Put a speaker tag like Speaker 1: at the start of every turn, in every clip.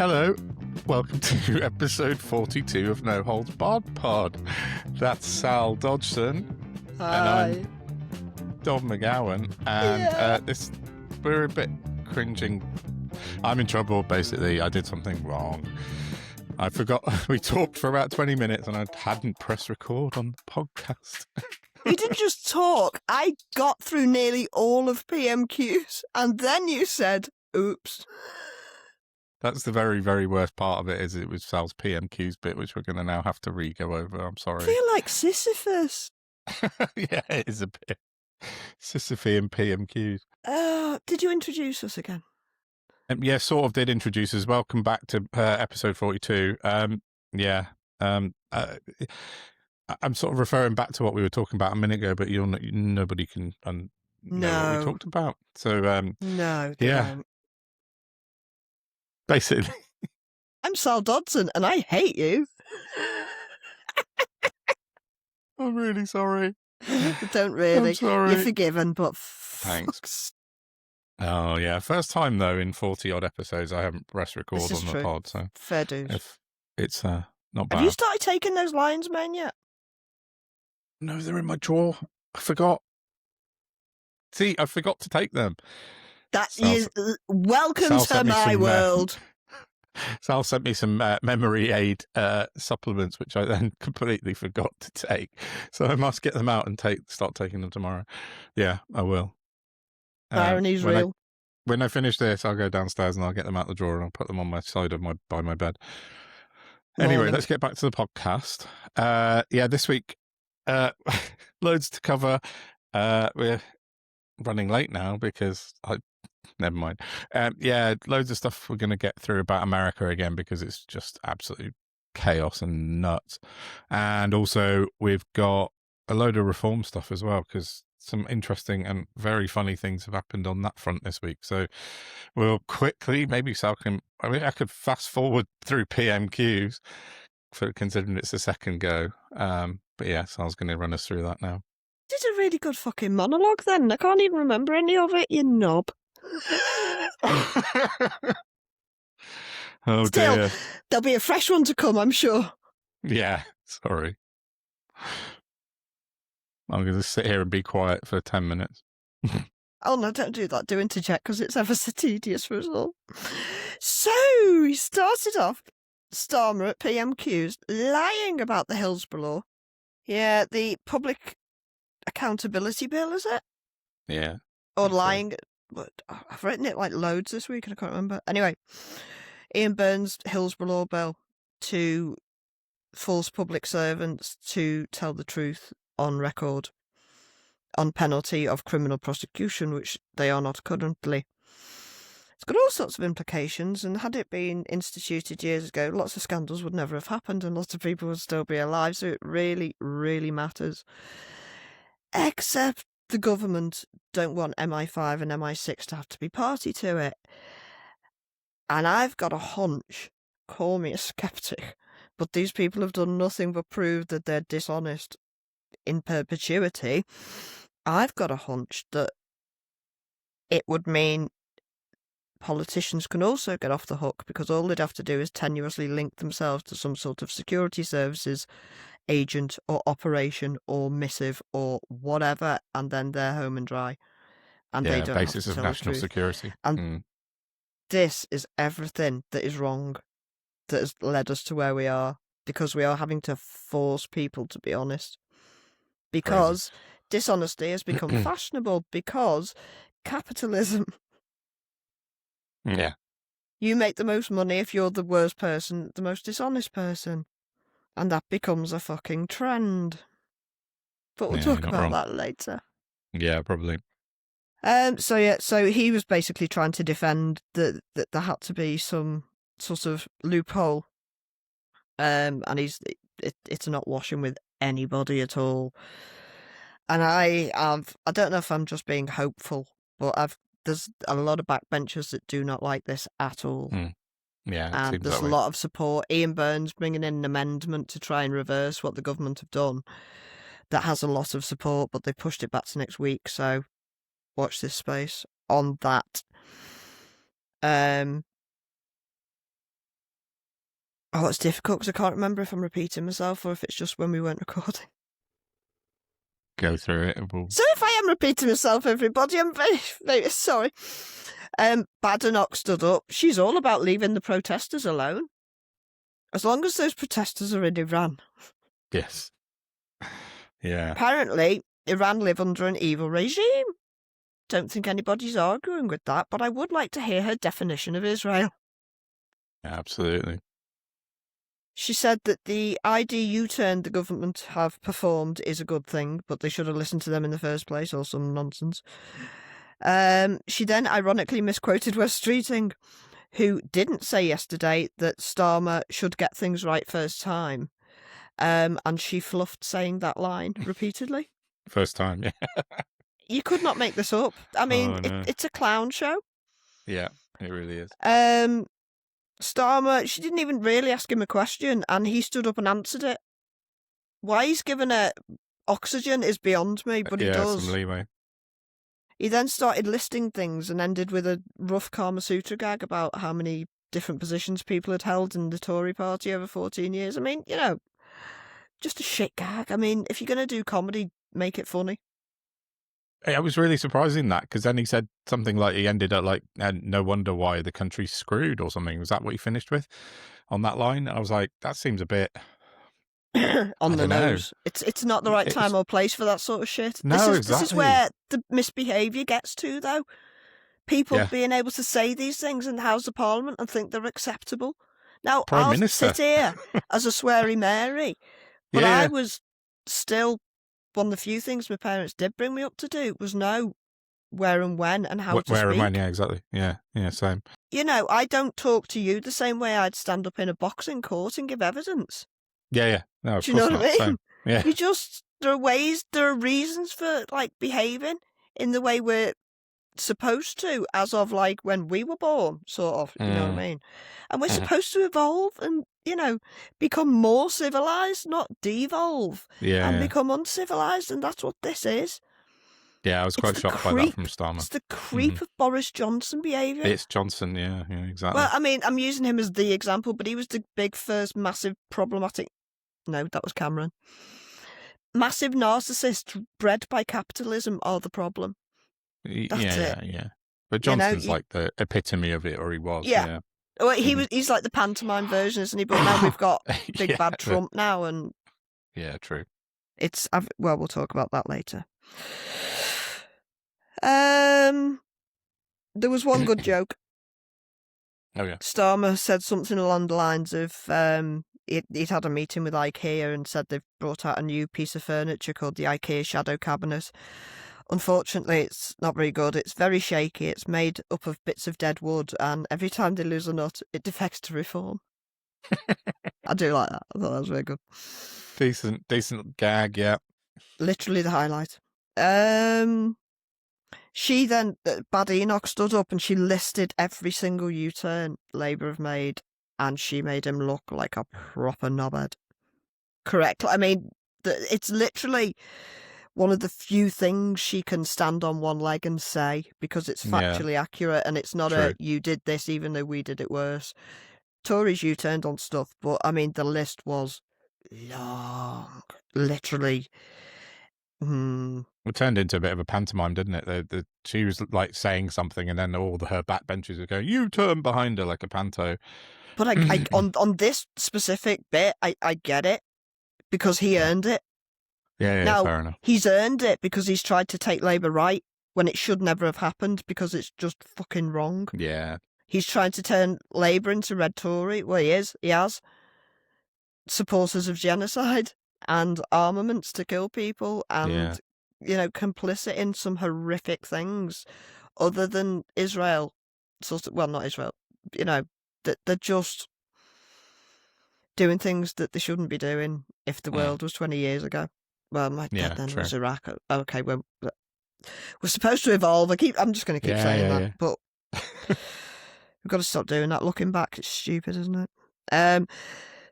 Speaker 1: Hello, welcome to episode 42 of No Holds Barred Pod. That's Sal Dodgson.
Speaker 2: Hi.
Speaker 1: And I'm Dom McGowan. And we're a bit cringing. I'm in trouble, basically. I did something wrong. I forgot. We talked for about 20 minutes and I hadn't pressed record on the podcast.
Speaker 2: You didn't just talk. I got through nearly all of PMQs and then you said, oops.
Speaker 1: That's the very, very worst part of it, is it was Sal's PMQs bit, which we're going to now have to re-go over. I'm sorry.
Speaker 2: I feel like Sisyphus.
Speaker 1: Yeah, it is a bit. Sisyphean PMQs.
Speaker 2: Did you introduce us again?
Speaker 1: Yeah, sort of did introduce us. Welcome back to episode 42. I'm sort of referring back to what we were talking about a minute ago, but nobody can know what we talked about. So,
Speaker 2: no,
Speaker 1: yeah.
Speaker 2: Don't.
Speaker 1: Basically.
Speaker 2: I'm Sal Dodson and I hate you.
Speaker 1: I'm really sorry.
Speaker 2: Don't really.
Speaker 1: I'm sorry.
Speaker 2: You're forgiven, but
Speaker 1: thanks. Oh, yeah. First time, though, in 40-odd episodes, I haven't pressed record on the pod. So
Speaker 2: fair dues.
Speaker 1: It's not bad.
Speaker 2: Have you started taking those lion's mane yet?
Speaker 1: No, they're in my drawer. I forgot. See, I forgot to take them.
Speaker 2: Welcome to my world.
Speaker 1: Sal sent me some memory aid supplements, which I then completely forgot to take. So I must get them out and start taking them tomorrow. Yeah, I will.
Speaker 2: Irony's real.
Speaker 1: When I finish this, I'll go downstairs and I'll get them out the drawer and I'll put them on my side of by my bed. Anyway, let's get back to the podcast. This week, loads to cover. We're running late now because never mind. Loads of stuff we're going to get through about America again because it's just absolute chaos and nuts. And also we've got a load of reform stuff as well because some interesting and very funny things have happened on that front this week. So we'll quickly, maybe Sal I could fast forward through PMQs considering it's the second go. But yeah, Sal's going to run us through that now.
Speaker 2: Did a really good fucking monologue then. I can't even remember any of it, you knob.
Speaker 1: Oh,
Speaker 2: Still,
Speaker 1: dear.
Speaker 2: There'll be a fresh one to come, I'm sure.
Speaker 1: Yeah, sorry. I'm going to sit here and be quiet for 10 minutes.
Speaker 2: Oh, no, don't do that. Do interject, because it's ever so tedious for us all. So, we started off, Starmer at PMQs, lying about the Hillsborough law. Yeah, the Public Accountability Bill, is it?
Speaker 1: Yeah.
Speaker 2: Or lying... I've written it like loads this week and I can't remember. Anyway, Ian Burns' Hillsborough Law Bill to force public servants to tell the truth on record on penalty of criminal prosecution, which they are not currently. It's got all sorts of implications, and had it been instituted years ago, lots of scandals would never have happened and lots of people would still be alive, so it really, really matters. Except the government don't want MI5 and MI6 to have to be party to it. And I've got a hunch, call me a skeptic, but these people have done nothing but prove that they're dishonest in perpetuity. I've got a hunch that it would mean politicians can also get off the hook because all they'd have to do is tenuously link themselves to some sort of security services agent or operation or missive or whatever, and then they're home and dry. And they don't
Speaker 1: basis
Speaker 2: have to
Speaker 1: of
Speaker 2: tell
Speaker 1: national
Speaker 2: the truth.
Speaker 1: security.
Speaker 2: And this is everything that is wrong that has led us to where we are, because we are having to force people to be honest. Because dishonesty has become fashionable, because capitalism.
Speaker 1: Yeah.
Speaker 2: You make the most money if you're the worst person, the most dishonest person. And that becomes a fucking trend. But we'll talk about that later.
Speaker 1: Yeah, probably.
Speaker 2: So he was basically trying to defend that there had to be some sort of loophole. And it's not washing with anybody at all. And I don't know if I'm just being hopeful, but there's a lot of backbenchers that do not like this at all.
Speaker 1: Yeah,
Speaker 2: and there's a lot of support. Ian Burns bringing in an amendment to try and reverse what the government have done. That has a lot of support, but they pushed it back to next week. So watch this space on that. Oh, it's difficult because I can't remember if I'm repeating myself or if it's just when we weren't recording.
Speaker 1: Go through it.
Speaker 2: So if I am repeating myself, everybody, I'm very, very sorry. Badenoch stood up. She's all about leaving the protesters alone. As long as those protesters are in Iran.
Speaker 1: Yes. Yeah.
Speaker 2: Apparently, Iran live under an evil regime. Don't think anybody's arguing with that, but I would like to hear her definition of Israel.
Speaker 1: Absolutely.
Speaker 2: She said that the ID U-turn the government have performed is a good thing, but they should have listened to them in the first place, or some nonsense. She then ironically misquoted Wes Streeting, who didn't say yesterday that Starmer should get things right first time. And she fluffed saying that line repeatedly.
Speaker 1: First time, yeah.
Speaker 2: You could not make this up. I mean,
Speaker 1: no.
Speaker 2: it's a clown show.
Speaker 1: Yeah, it really is.
Speaker 2: Starmer, she didn't even really ask him a question, and he stood up and answered it. Why he's given her oxygen is beyond me, but he does.
Speaker 1: Some leeway.
Speaker 2: He then started listing things and ended with a rough Kama Sutra gag about how many different positions people had held in the Tory party over 14 years. I mean, just a shit gag. I mean, if you're going to do comedy, make it funny.
Speaker 1: It was really surprising that, because then he said something like he ended up like, and no wonder why the country's screwed or something. Was that what he finished with on that line? I was like, that seems a bit
Speaker 2: on the nose. It's not the right time or place for that sort of shit.
Speaker 1: No,
Speaker 2: This is where the misbehaviour gets to, though. People being able to say these things in the House of Parliament and think they're acceptable. Now, I'll sit here as a sweary Mary, but I was still... One of the few things my parents did bring me up to do was know where and when and how to speak.
Speaker 1: Where and when, yeah, exactly. Yeah, same.
Speaker 2: I don't talk to you the same way I'd stand up in a boxing court and give evidence.
Speaker 1: Yeah. No,
Speaker 2: do you know what I mean?
Speaker 1: Same. Yeah.
Speaker 2: There are reasons for, behaving in the way we're supposed to, as of, when we were born, sort of, you know what I mean? And we're supposed to evolve and, become more civilised, not devolve. And become uncivilised, and that's what this is.
Speaker 1: Yeah, I was quite shocked by that from Starmer.
Speaker 2: It's the creep of Boris Johnson behaviour.
Speaker 1: It's Johnson, yeah, exactly.
Speaker 2: Well, I mean, I'm using him as the example, but he was the big first massive problematic... No, that was Cameron. Massive narcissists bred by capitalism are the problem. That's it.
Speaker 1: Yeah. But Johnson's like the epitome of it, or he was. Yeah.
Speaker 2: Well, he's like the pantomime version, isn't he? But now we've got big bad Trump now, and
Speaker 1: yeah, true.
Speaker 2: We'll talk about that later. There was one good joke.
Speaker 1: Oh yeah.
Speaker 2: Starmer said something along the lines of he'd had a meeting with IKEA and said they've brought out a new piece of furniture called the IKEA Shadow Cabinet. Unfortunately, it's not very good. It's very shaky. It's made up of bits of dead wood, and every time they lose a nut, it defects to reform. I do like that. I thought that was very good.
Speaker 1: Decent gag, yeah.
Speaker 2: Literally the highlight. She then, Bad Enoch, stood up and she listed every single U-turn Labour have made, and she made him look like a proper knobhead. Correct. I mean, it's literally one of the few things she can stand on one leg and say, because it's factually accurate, and it's not you did this even though we did it worse. Tories U-turned on stuff, but I mean, the list was long. Literally.
Speaker 1: It turned into a bit of a pantomime, didn't it? She was like saying something, and then all her backbenchers were going, U-turn behind her like a panto.
Speaker 2: But I on this specific bit, I get it, because he earned it.
Speaker 1: Yeah,
Speaker 2: now,
Speaker 1: fair enough.
Speaker 2: He's earned it because he's tried to take Labour right when it should never have happened, because it's just fucking wrong.
Speaker 1: Yeah.
Speaker 2: He's trying to turn Labour into Red Tory. Well, he has. Supporters of genocide and armaments to kill people and, complicit in some horrific things other than Israel. Not Israel. They're just doing things that they shouldn't be doing if the world was 20 years ago. Well, my dad then was Iraq. Okay, well, we're supposed to evolve. I'm just going to keep saying that, but we've got to stop doing that. Looking back, it's stupid, isn't it?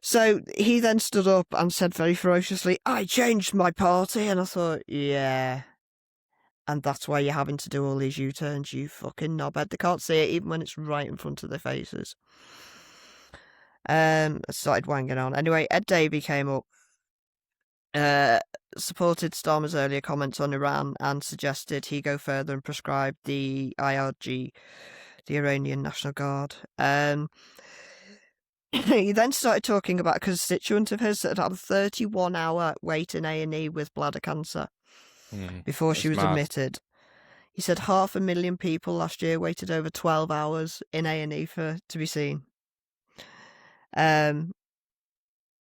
Speaker 2: So he then stood up and said very ferociously, I changed my party. And I thought, yeah. And that's why you're having to do all these U-turns, you fucking knobhead. They can't see it even when it's right in front of their faces. Started wanging on. Anyway, Ed Davey came up, supported Starmer's earlier comments on Iran and suggested he go further and prescribe the IRG, the Iranian National Guard. He then started talking about a constituent of his that had a 31-hour wait in A&E with bladder cancer before she was admitted. He said 500,000 people last year waited over 12 hours in A&E to be seen.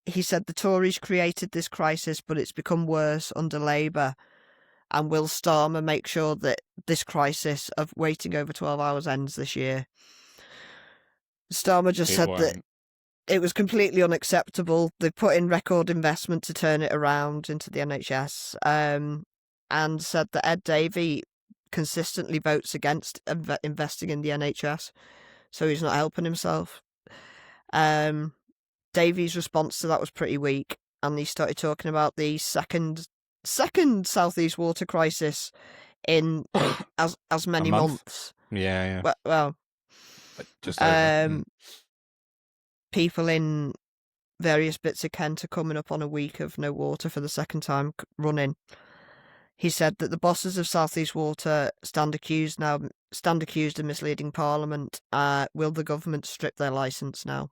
Speaker 2: He said the Tories created this crisis, but it's become worse under Labour. And will Starmer make sure that this crisis of waiting over 12 hours ends this year? Starmer just said that it was completely unacceptable. They put in record investment to turn it around into the NHS, and said that Ed Davey consistently votes against investing in the NHS, so he's not helping himself. Davies' response to that was pretty weak, and he started talking about the second Southeast water crisis in as many months.
Speaker 1: Yeah.
Speaker 2: Well,
Speaker 1: just
Speaker 2: people in various bits of Kent are coming up on a week of no water for the second time running. He said that the bosses of Southeast Water stand accused of misleading Parliament. Will the government strip their licence now?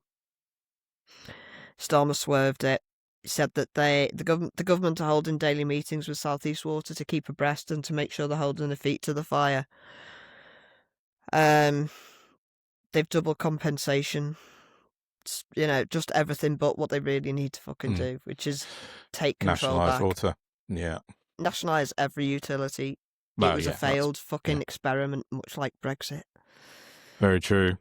Speaker 2: Starmer swerved it. He said that the government are holding daily meetings with Southeast Water to keep abreast and to make sure they're holding their feet to the fire. They've double compensation. Just everything but what they really need to fucking do, which is take control
Speaker 1: nationalise
Speaker 2: back.
Speaker 1: water. Yeah.
Speaker 2: Nationalise every utility. It was a failed fucking experiment, much like Brexit.
Speaker 1: Very true.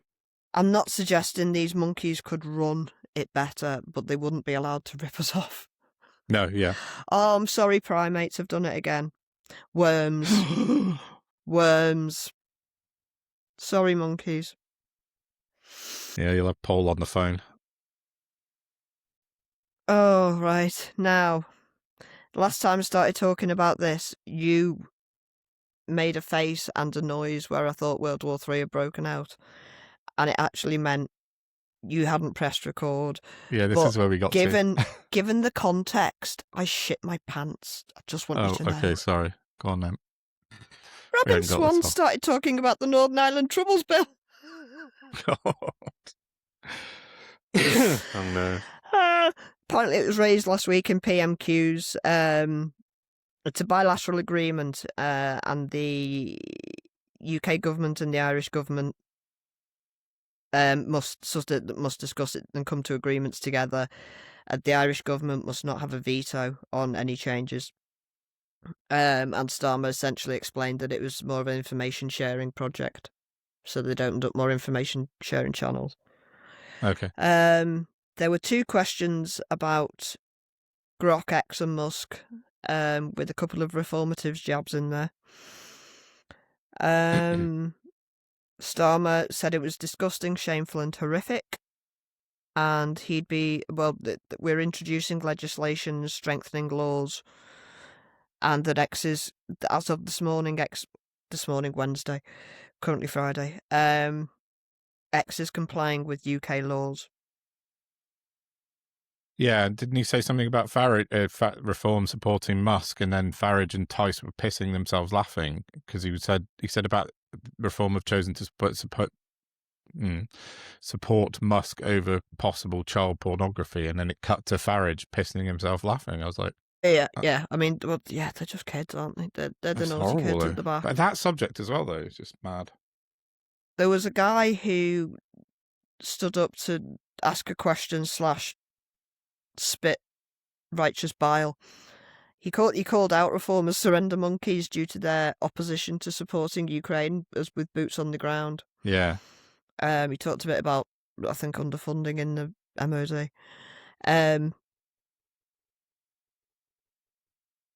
Speaker 2: I'm not suggesting these monkeys could run it better, but they wouldn't be allowed to rip us off.
Speaker 1: No, yeah.
Speaker 2: Oh, I'm sorry, primates have done it again. Worms. Worms. Sorry, monkeys.
Speaker 1: Yeah, you'll have Paul on the phone.
Speaker 2: Oh, right. Now, last time I started talking about this, you made a face and a noise where I thought World War III had broken out. And it actually meant you hadn't pressed record.
Speaker 1: Yeah, this is where we got
Speaker 2: to. Given the context, I shit my pants. I just want you to know.
Speaker 1: Okay, sorry. Go on then.
Speaker 2: Robin Swan started talking about the Northern Ireland Troubles Bill.
Speaker 1: God. Oh no.
Speaker 2: Apparently it was raised last week in PMQs. It's a bilateral agreement, and the UK government and the Irish government must discuss it and come to agreements together. The Irish government must not have a veto on any changes. And Starmer essentially explained that it was more of an information sharing project, so they'd opened up more information sharing channels.
Speaker 1: Okay.
Speaker 2: There were two questions about Grok, X and Musk, with a couple of reformative jabs in there. Starmer said it was disgusting, shameful and horrific, and we're introducing legislation strengthening laws, and that X is, as of this morning, Wednesday, currently Friday, X is complying with UK laws.
Speaker 1: Yeah, didn't he say something about Farage, reform supporting Musk, and then Farage and Tice were pissing themselves laughing because he said about reform have chosen to support Musk over possible child pornography, and then it cut to Farage pissing himself laughing. I was like,
Speaker 2: yeah. I mean, they're just kids, aren't they? They're the naughty kids at the back.
Speaker 1: But that subject as well, though, is just mad.
Speaker 2: There was a guy who stood up to ask a question / spit righteous bile. He called out Reform as surrender monkeys due to their opposition to supporting Ukraine as with boots on the ground.
Speaker 1: Yeah.
Speaker 2: He talked a bit about, I think, underfunding in the MOD.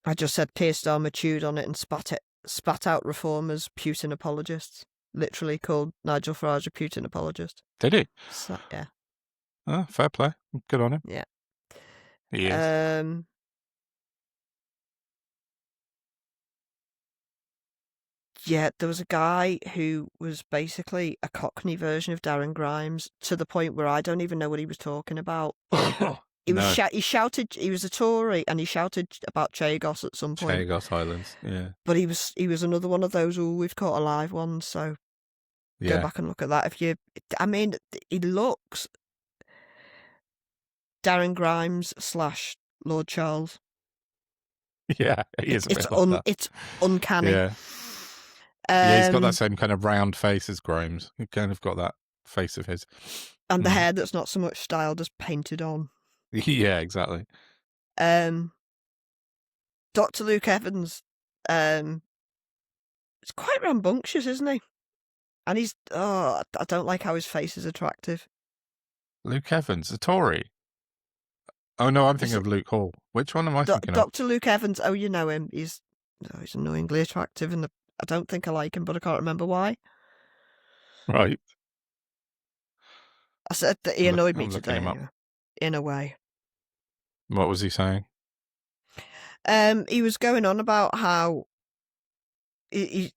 Speaker 2: I just said Keir Starmer chewed on it and spat out Reform as Putin apologists. Literally called Nigel Farage a Putin apologist.
Speaker 1: Did he?
Speaker 2: So, yeah.
Speaker 1: Oh, fair play. Good on him.
Speaker 2: Yeah.
Speaker 1: He is.
Speaker 2: Yeah, there was a guy who was basically a Cockney version of Darren Grimes, to the point where I don't even know what he was talking about. He
Speaker 1: No.
Speaker 2: he shouted, he was a Tory, and he shouted about Chagos at some point.
Speaker 1: Chagos Islands, yeah.
Speaker 2: But he was another one of those, we've caught a live one, so go back and look at that. I mean, he looks Darren Grimes / Lord Charles.
Speaker 1: Yeah, he is a bit like that.
Speaker 2: It's uncanny.
Speaker 1: Yeah. Yeah, he's got that same kind of round face as Grimes. He kind of got that face of his.
Speaker 2: And the hair that's not so much styled as painted on.
Speaker 1: Yeah, exactly.
Speaker 2: Dr. Luke Evans, it's quite rambunctious, isn't he? And I don't like how his face is attractive.
Speaker 1: Luke Evans, a Tory. Oh no, I'm thinking of Luke Hall. Which one am I thinking of?
Speaker 2: Dr. Luke Evans. Oh, you know him. He's annoyingly attractive, and I don't think I like him, but I can't remember why.
Speaker 1: Right.
Speaker 2: I said that he annoyed me today, in a way.
Speaker 1: What was he saying?
Speaker 2: He was going on about how he's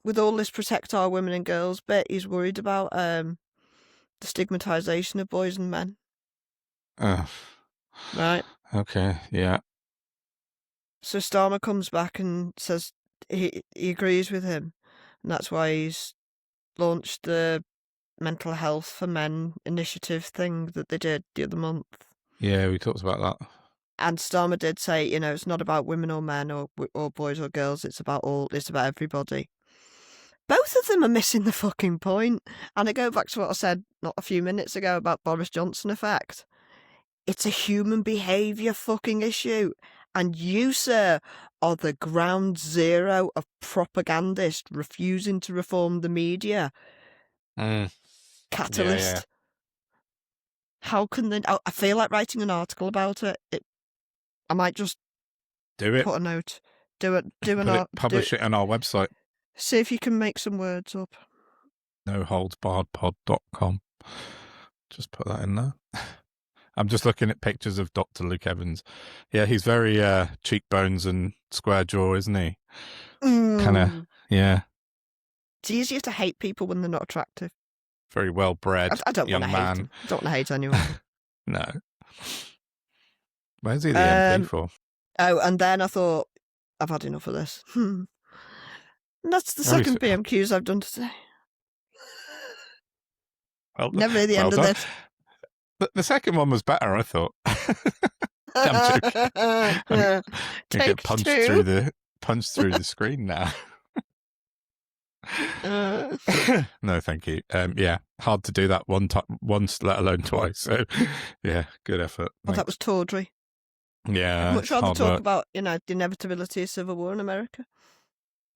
Speaker 2: with all this protect our women and girls bit, he's worried about the stigmatization of boys and men. Right.
Speaker 1: Okay. Yeah.
Speaker 2: So Starmer comes back and says he agrees with him, and that's why he's launched the mental health for men initiative thing that they did the other month.
Speaker 1: Yeah, we talked about that. And
Speaker 2: Starmer did say, it's not about women or men or boys or girls. It's about everybody. Both of them are missing the fucking point. And I go back to what I said not a few minutes ago about Boris Johnson effect. It's a human behaviour fucking issue. And you, sir, are the ground zero of propagandists refusing to reform the media. Catalyst.
Speaker 1: Yeah.
Speaker 2: How can they... I feel like writing an article about it. I might just
Speaker 1: do it.
Speaker 2: Put a note. Do it.
Speaker 1: Publish it on our website.
Speaker 2: See if you can make some words up.
Speaker 1: noholdsbarredpod.com. Just put that in there. I'm just looking at pictures of Dr. Luke Evans. Yeah, he's very cheekbones and square jaw, isn't he? Kind of, yeah.
Speaker 2: It's easier to hate people when they're not attractive.
Speaker 1: Very well bred.
Speaker 2: I don't
Speaker 1: young
Speaker 2: want to
Speaker 1: man.
Speaker 2: hate him. I don't want to hate anyone.
Speaker 1: No. Where's he the MP for?
Speaker 2: Oh, and then I thought, I've had enough of this. And that's the second PMQs I've done today.
Speaker 1: Well,
Speaker 2: never near the end of this.
Speaker 1: The second one was better, I thought. I'm joking.
Speaker 2: Take
Speaker 1: get punched
Speaker 2: two.
Speaker 1: through the screen now. No, thank you. Yeah, hard to do that once, let alone twice. So, yeah, good effort.
Speaker 2: Well, that was tawdry.
Speaker 1: Yeah,
Speaker 2: I'd much rather talk about the inevitability of civil war in America.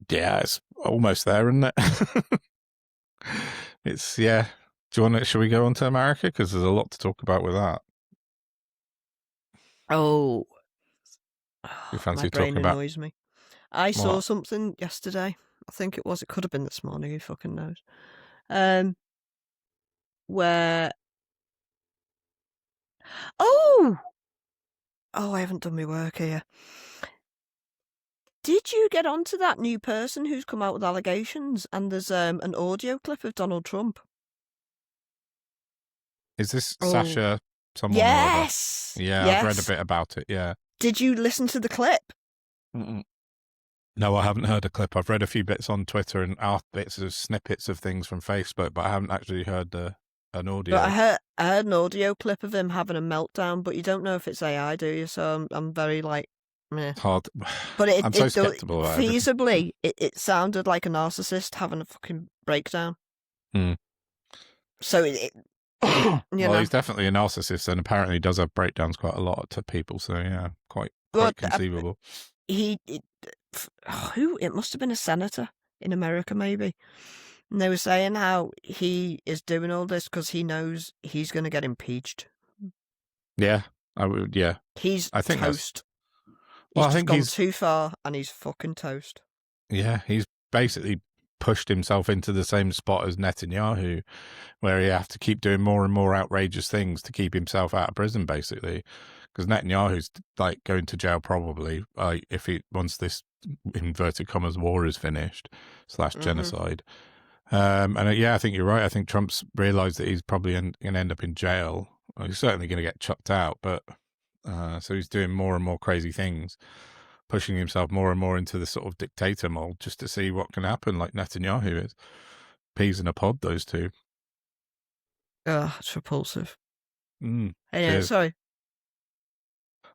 Speaker 1: Yeah, it's almost there, isn't it? Shall we go on to America? Because there's a lot to talk about with that.
Speaker 2: Oh,
Speaker 1: you fancy
Speaker 2: my brain
Speaker 1: talking about?
Speaker 2: Annoys me. I saw something yesterday. I think it could have been this morning. Who fucking knows? Where? Oh, I haven't done my work here. Did you get onto that new person who's come out with allegations? And there's an audio clip of Donald Trump.
Speaker 1: Is this Sasha? Someone?
Speaker 2: Yes.
Speaker 1: Yeah,
Speaker 2: yes.
Speaker 1: I've read a bit about it. Yeah.
Speaker 2: Did you listen to the clip?
Speaker 1: Mm-mm. No, I haven't heard a clip. I've read a few bits on Twitter and bits of snippets of things from Facebook, but I haven't actually heard an audio.
Speaker 2: But I heard an audio clip of him having a meltdown, but you don't know if it's AI, do you? So I'm very meh.
Speaker 1: Hard.
Speaker 2: But
Speaker 1: I'm so skeptical about
Speaker 2: feasibly, it sounded like a narcissist having a fucking breakdown. So
Speaker 1: well, he's definitely a narcissist, and apparently does have breakdowns quite a lot to people. So yeah, quite conceivable.
Speaker 2: It must have been a senator in America, maybe. And they were saying how he is doing all this because he knows he's going to get impeached.
Speaker 1: Yeah, I would. Yeah,
Speaker 2: I think toast. I think he's gone too far, and he's fucking toast.
Speaker 1: Yeah, he's basically pushed himself into the same spot as Netanyahu, where he have to keep doing more and more outrageous things to keep himself out of prison, basically, because Netanyahu's like going to jail probably if he once this inverted commas war is finished / genocide. I think you're right. I think Trump's realised that he's probably going to end up in jail. Well, he's certainly going to get chucked out, but so he's doing more and more crazy things, pushing himself more and more into the sort of dictator mold just to see what can happen, like Netanyahu is. Peas in a pod, those two.
Speaker 2: It's repulsive.
Speaker 1: Anyway,
Speaker 2: sorry.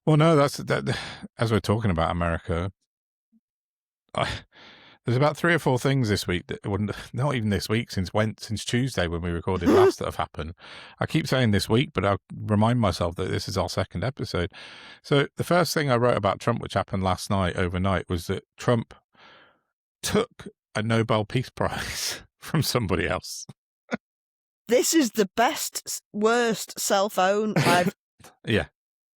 Speaker 1: Well, no, that's that. As we're talking about America, there's about 3 or 4 things this week that wouldn't, not even this week, since Tuesday when we recorded last that have happened. I keep saying this week, but I'll remind myself that this is our 2nd episode. So the first thing I wrote about Trump, which happened last night overnight, was that Trump took a Nobel Peace Prize from somebody else.
Speaker 2: This is the worst self-own I've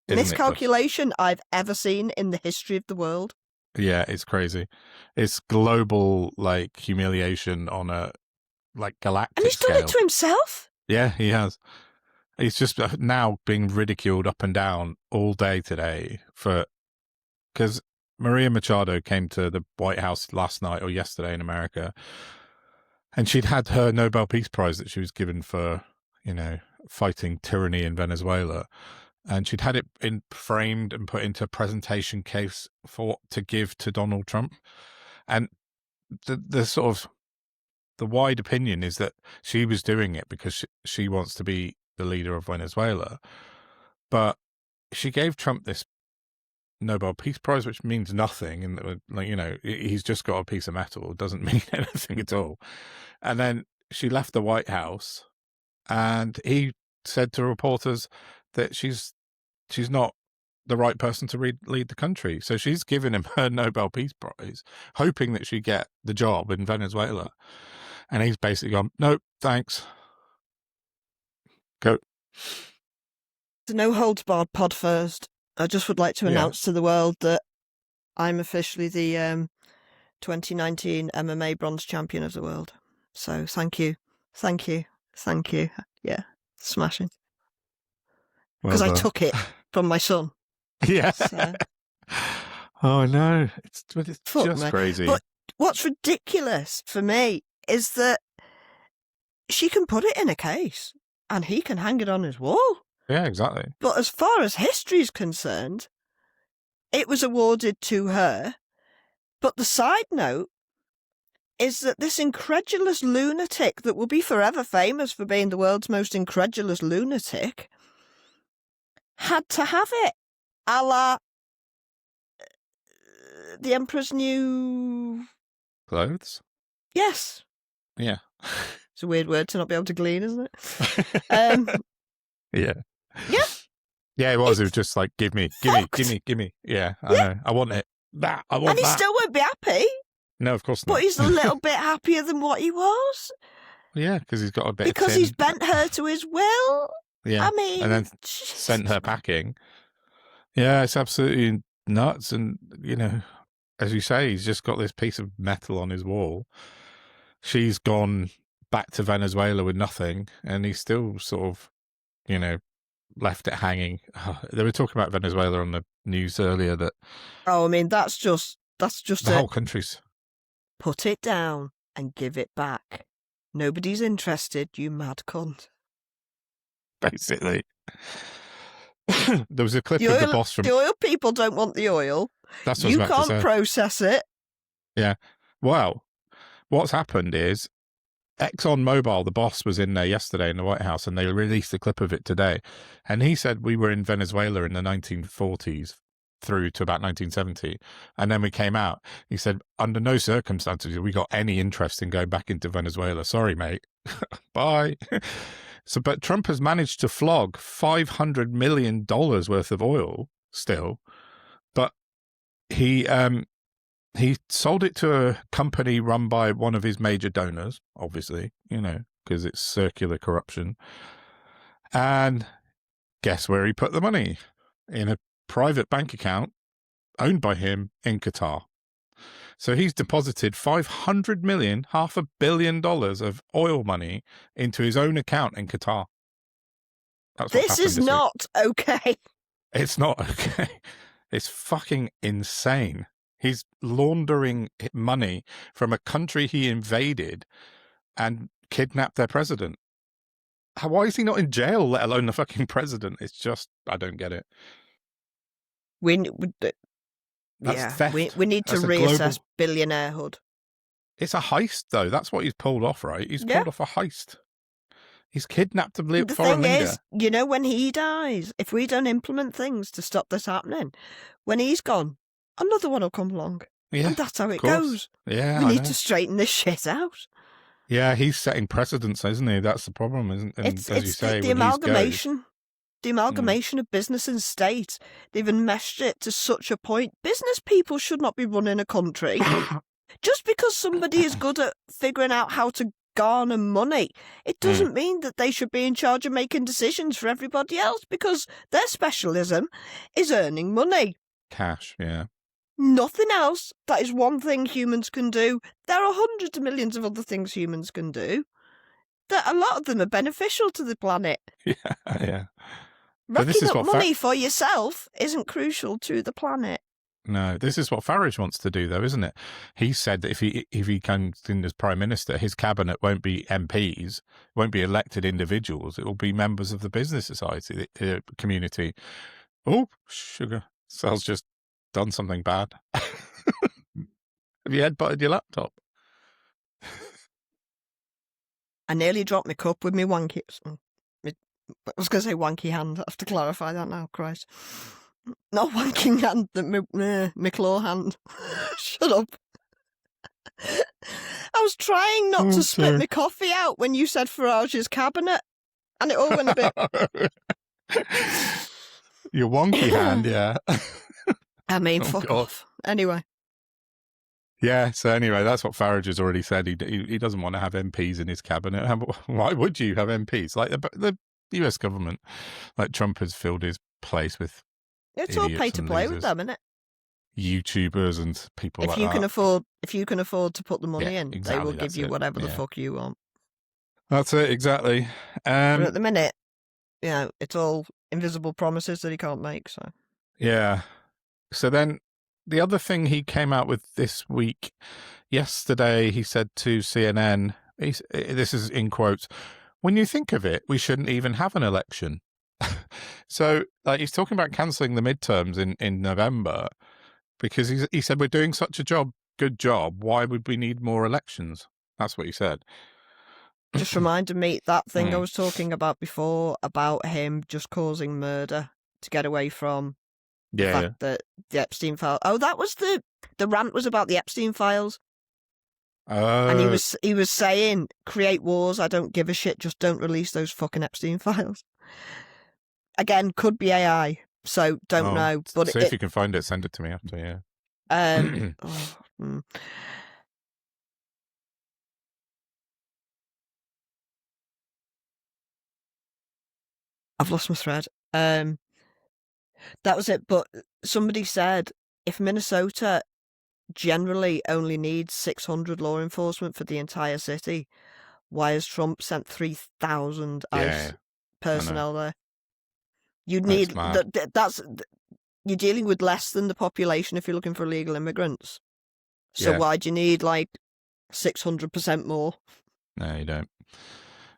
Speaker 2: miscalculation I've ever seen in the history of the world.
Speaker 1: Yeah, it's crazy. It's global, like, humiliation on a, like, galactic
Speaker 2: scale. And he's done it to himself?
Speaker 1: Yeah, he has. He's just now being ridiculed up and down all day today because Maria Machado came to the White House last night or yesterday in America, and she'd had her Nobel Peace Prize that she was given for, fighting tyranny in Venezuela. And she'd had it framed and put into a presentation case for what to give to Donald Trump. And the sort of the wide opinion is that she was doing it because she wants to be the leader of Venezuela. But she gave Trump this Nobel Peace Prize, which means nothing. And, he's just got a piece of metal. It doesn't mean anything at all. And then she left the White House, and he said to reporters that she's not the right person to lead the country. So she's given him her Nobel Peace Prize, hoping that she'd get the job in Venezuela. And he's basically gone, nope, thanks. Go.
Speaker 2: The No Holds Barred pod first. I just would like to announce to the world that I'm officially the 2019 MMA bronze champion of the world. So thank you. Thank you. Thank you. Yeah, smashing. Because I took it from my son.
Speaker 1: Yeah. So. Oh, no. It's just crazy.
Speaker 2: But what's ridiculous for me is that she can put it in a case and he can hang it on his wall.
Speaker 1: Yeah, exactly.
Speaker 2: But as far as history is concerned, it was awarded to her. But the side note is that this incredulous lunatic that will be forever famous for being the world's most incredulous lunatic had to have it, a la the Emperor's New
Speaker 1: Clothes?
Speaker 2: Yes.
Speaker 1: Yeah.
Speaker 2: It's a weird word to not be able to glean, isn't it?
Speaker 1: Yeah.
Speaker 2: Yeah.
Speaker 1: Yeah, it was. It was just like, give me. Yeah, I know. I want it. I want that.
Speaker 2: And he still won't be happy.
Speaker 1: No, of course not.
Speaker 2: But he's a little bit happier than what he was.
Speaker 1: Yeah, because he's got a bit
Speaker 2: because
Speaker 1: of tin.
Speaker 2: He's bent her to his will.
Speaker 1: Yeah.
Speaker 2: I mean,
Speaker 1: and then sent her packing. Yeah, it's absolutely nuts. And, as you say, he's just got this piece of metal on his wall. She's gone back to Venezuela with nothing, and he's still sort of, left it hanging. They were talking about Venezuela on the news earlier that.
Speaker 2: Oh, I mean, that's just
Speaker 1: the whole country's.
Speaker 2: Put it down and give it back. Nobody's interested, you mad cunt.
Speaker 1: Basically. There was a clip of the boss from.
Speaker 2: The oil people don't want the oil.
Speaker 1: That's what
Speaker 2: you can't process it.
Speaker 1: Yeah. Well, what's happened is ExxonMobil, the boss, was in there yesterday in the White House, and they released a clip of it today. And he said we were in Venezuela in the 1940s through to about 1970. And then we came out. He said, under no circumstances have we got any interest in going back into Venezuela. Sorry, mate. Bye. But Trump has managed to flog $500 million worth of oil still. But he sold it to a company run by one of his major donors, obviously, because it's circular corruption. And guess where he put the money? In a private bank account owned by him in Qatar. So he's deposited $500 million, $500 million of oil money into his own account in Qatar. That's
Speaker 2: this is not okay.
Speaker 1: It's not okay. It's fucking insane. He's laundering money from a country he invaded and kidnapped their president. Why is he not in jail, let alone the fucking president? It's just, I don't get it. Theft.
Speaker 2: We need to
Speaker 1: That's a
Speaker 2: reassess billionairehood.
Speaker 1: It's a heist, though. That's what he's pulled off, right? He's pulled off a heist. He's kidnapped a foreign leader.
Speaker 2: The thing is, when he dies, if we don't implement things to stop this happening, when he's gone, another one will come along.
Speaker 1: Yeah,
Speaker 2: and that's how it goes.
Speaker 1: Yeah,
Speaker 2: we need to straighten this shit out.
Speaker 1: Yeah, he's setting precedents, isn't he? That's the problem, isn't it?
Speaker 2: It's as you say, the amalgamation. The amalgamation of business and state. They've enmeshed it to such a point. Business people should not be running a country. Just because somebody is good at figuring out how to garner money, it doesn't mean that they should be in charge of making decisions for everybody else, because their specialism is earning money.
Speaker 1: Cash, yeah.
Speaker 2: Nothing else. That is one thing humans can do. There are hundreds of millions of other things humans can do. That a lot of them are beneficial to the planet.
Speaker 1: Yeah.
Speaker 2: Racking up money for yourself isn't crucial to the planet.
Speaker 1: No, this is what Farage wants to do, though, isn't it? He said that if he comes in as Prime Minister, his cabinet won't be MPs, won't be elected individuals. It will be members of the business society, community. Oh, sugar. Sal's just done something bad. Have you headbutted your laptop?
Speaker 2: I nearly dropped my cup with my wanky... I was going to say wanky hand. I have to clarify that now, Christ. Not wanking hand, my claw hand. Shut up. I was trying not to spit my coffee out when you said Farage's cabinet, and it all went a bit...
Speaker 1: Your wonky hand, yeah.
Speaker 2: I mean, fuck off. Anyway.
Speaker 1: Yeah, so anyway, that's what Farage has already said. He doesn't want to have MPs in his cabinet. Why would you have MPs? Like the US government, like Trump has filled his place with
Speaker 2: it's all pay to play with them, isn't it?
Speaker 1: YouTubers and people like that.
Speaker 2: If you can afford to put the money in,
Speaker 1: exactly,
Speaker 2: they will give you whatever the fuck you want.
Speaker 1: That's it, exactly.
Speaker 2: But at the minute, it's all invisible promises that he can't make. So
Speaker 1: yeah. So then the other thing he came out with this week, yesterday, he said to CNN, this is in quotes, "When you think of it, we shouldn't even have an election." So like he's talking about cancelling the midterms in November because he said we're doing such a good job. Why would we need more elections? That's what he said.
Speaker 2: Just reminded me that thing I was talking about before about him just causing murder to get away from the fact that the Epstein file. Oh, that was the rant was about the Epstein files. And he was saying, create wars, I don't give a shit, just don't release those fucking Epstein files. Again, could be AI, so don't know. But
Speaker 1: see if you can find it, send it to me after, yeah.
Speaker 2: I've lost my thread. That was it, but somebody said if Minnesota generally only needs 600 law enforcement for the entire city, why has Trump sent 3,000 ICE personnel there? You'd need you're dealing with less than the population if you're looking for illegal immigrants. So why do you need like 600% more?
Speaker 1: No, you don't.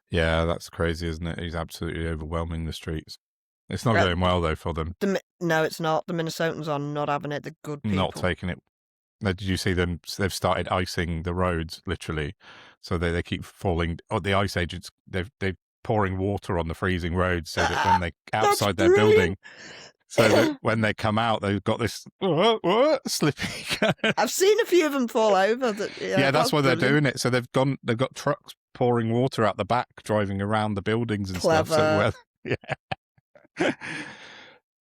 Speaker 1: Yeah, that's crazy, isn't it? He's absolutely overwhelming the streets. It's not going well though for them.
Speaker 2: No, it's not. The Minnesotans are not having it. The good people
Speaker 1: not taking it. Did you see them? They've started icing the roads, literally. So they keep falling. Oh, the ice agents, they're pouring water on the freezing roads so that when they outside their building, so that when they come out, they've got this slippy.
Speaker 2: I've seen a few of them fall over.
Speaker 1: That's why they're doing it. So they've got trucks pouring water out the back, driving around the buildings and stuff. So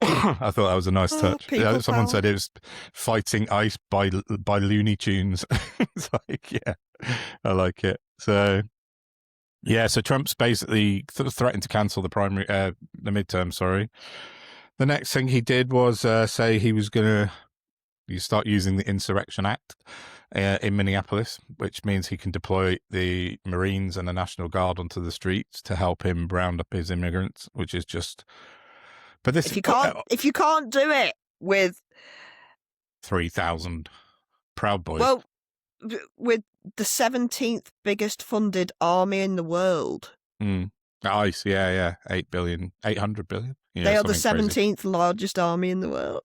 Speaker 1: I thought that was a nice touch. Someone said it was fighting ice by Looney Tunes. It's like, I like it. So, so Trump's basically threatened to cancel the midterm. Sorry. The next thing he did was say he was going to start using the Insurrection Act in Minneapolis, which means he can deploy the Marines and the National Guard onto the streets to help him round up his immigrants, which is just But this,
Speaker 2: if you can't do it with
Speaker 1: 3,000 Proud Boys.
Speaker 2: Well, with the 17th biggest funded army in the world.
Speaker 1: ICE, yeah. 800 billion. Yeah,
Speaker 2: they are the
Speaker 1: something
Speaker 2: 17th
Speaker 1: crazy.
Speaker 2: largest army in the world.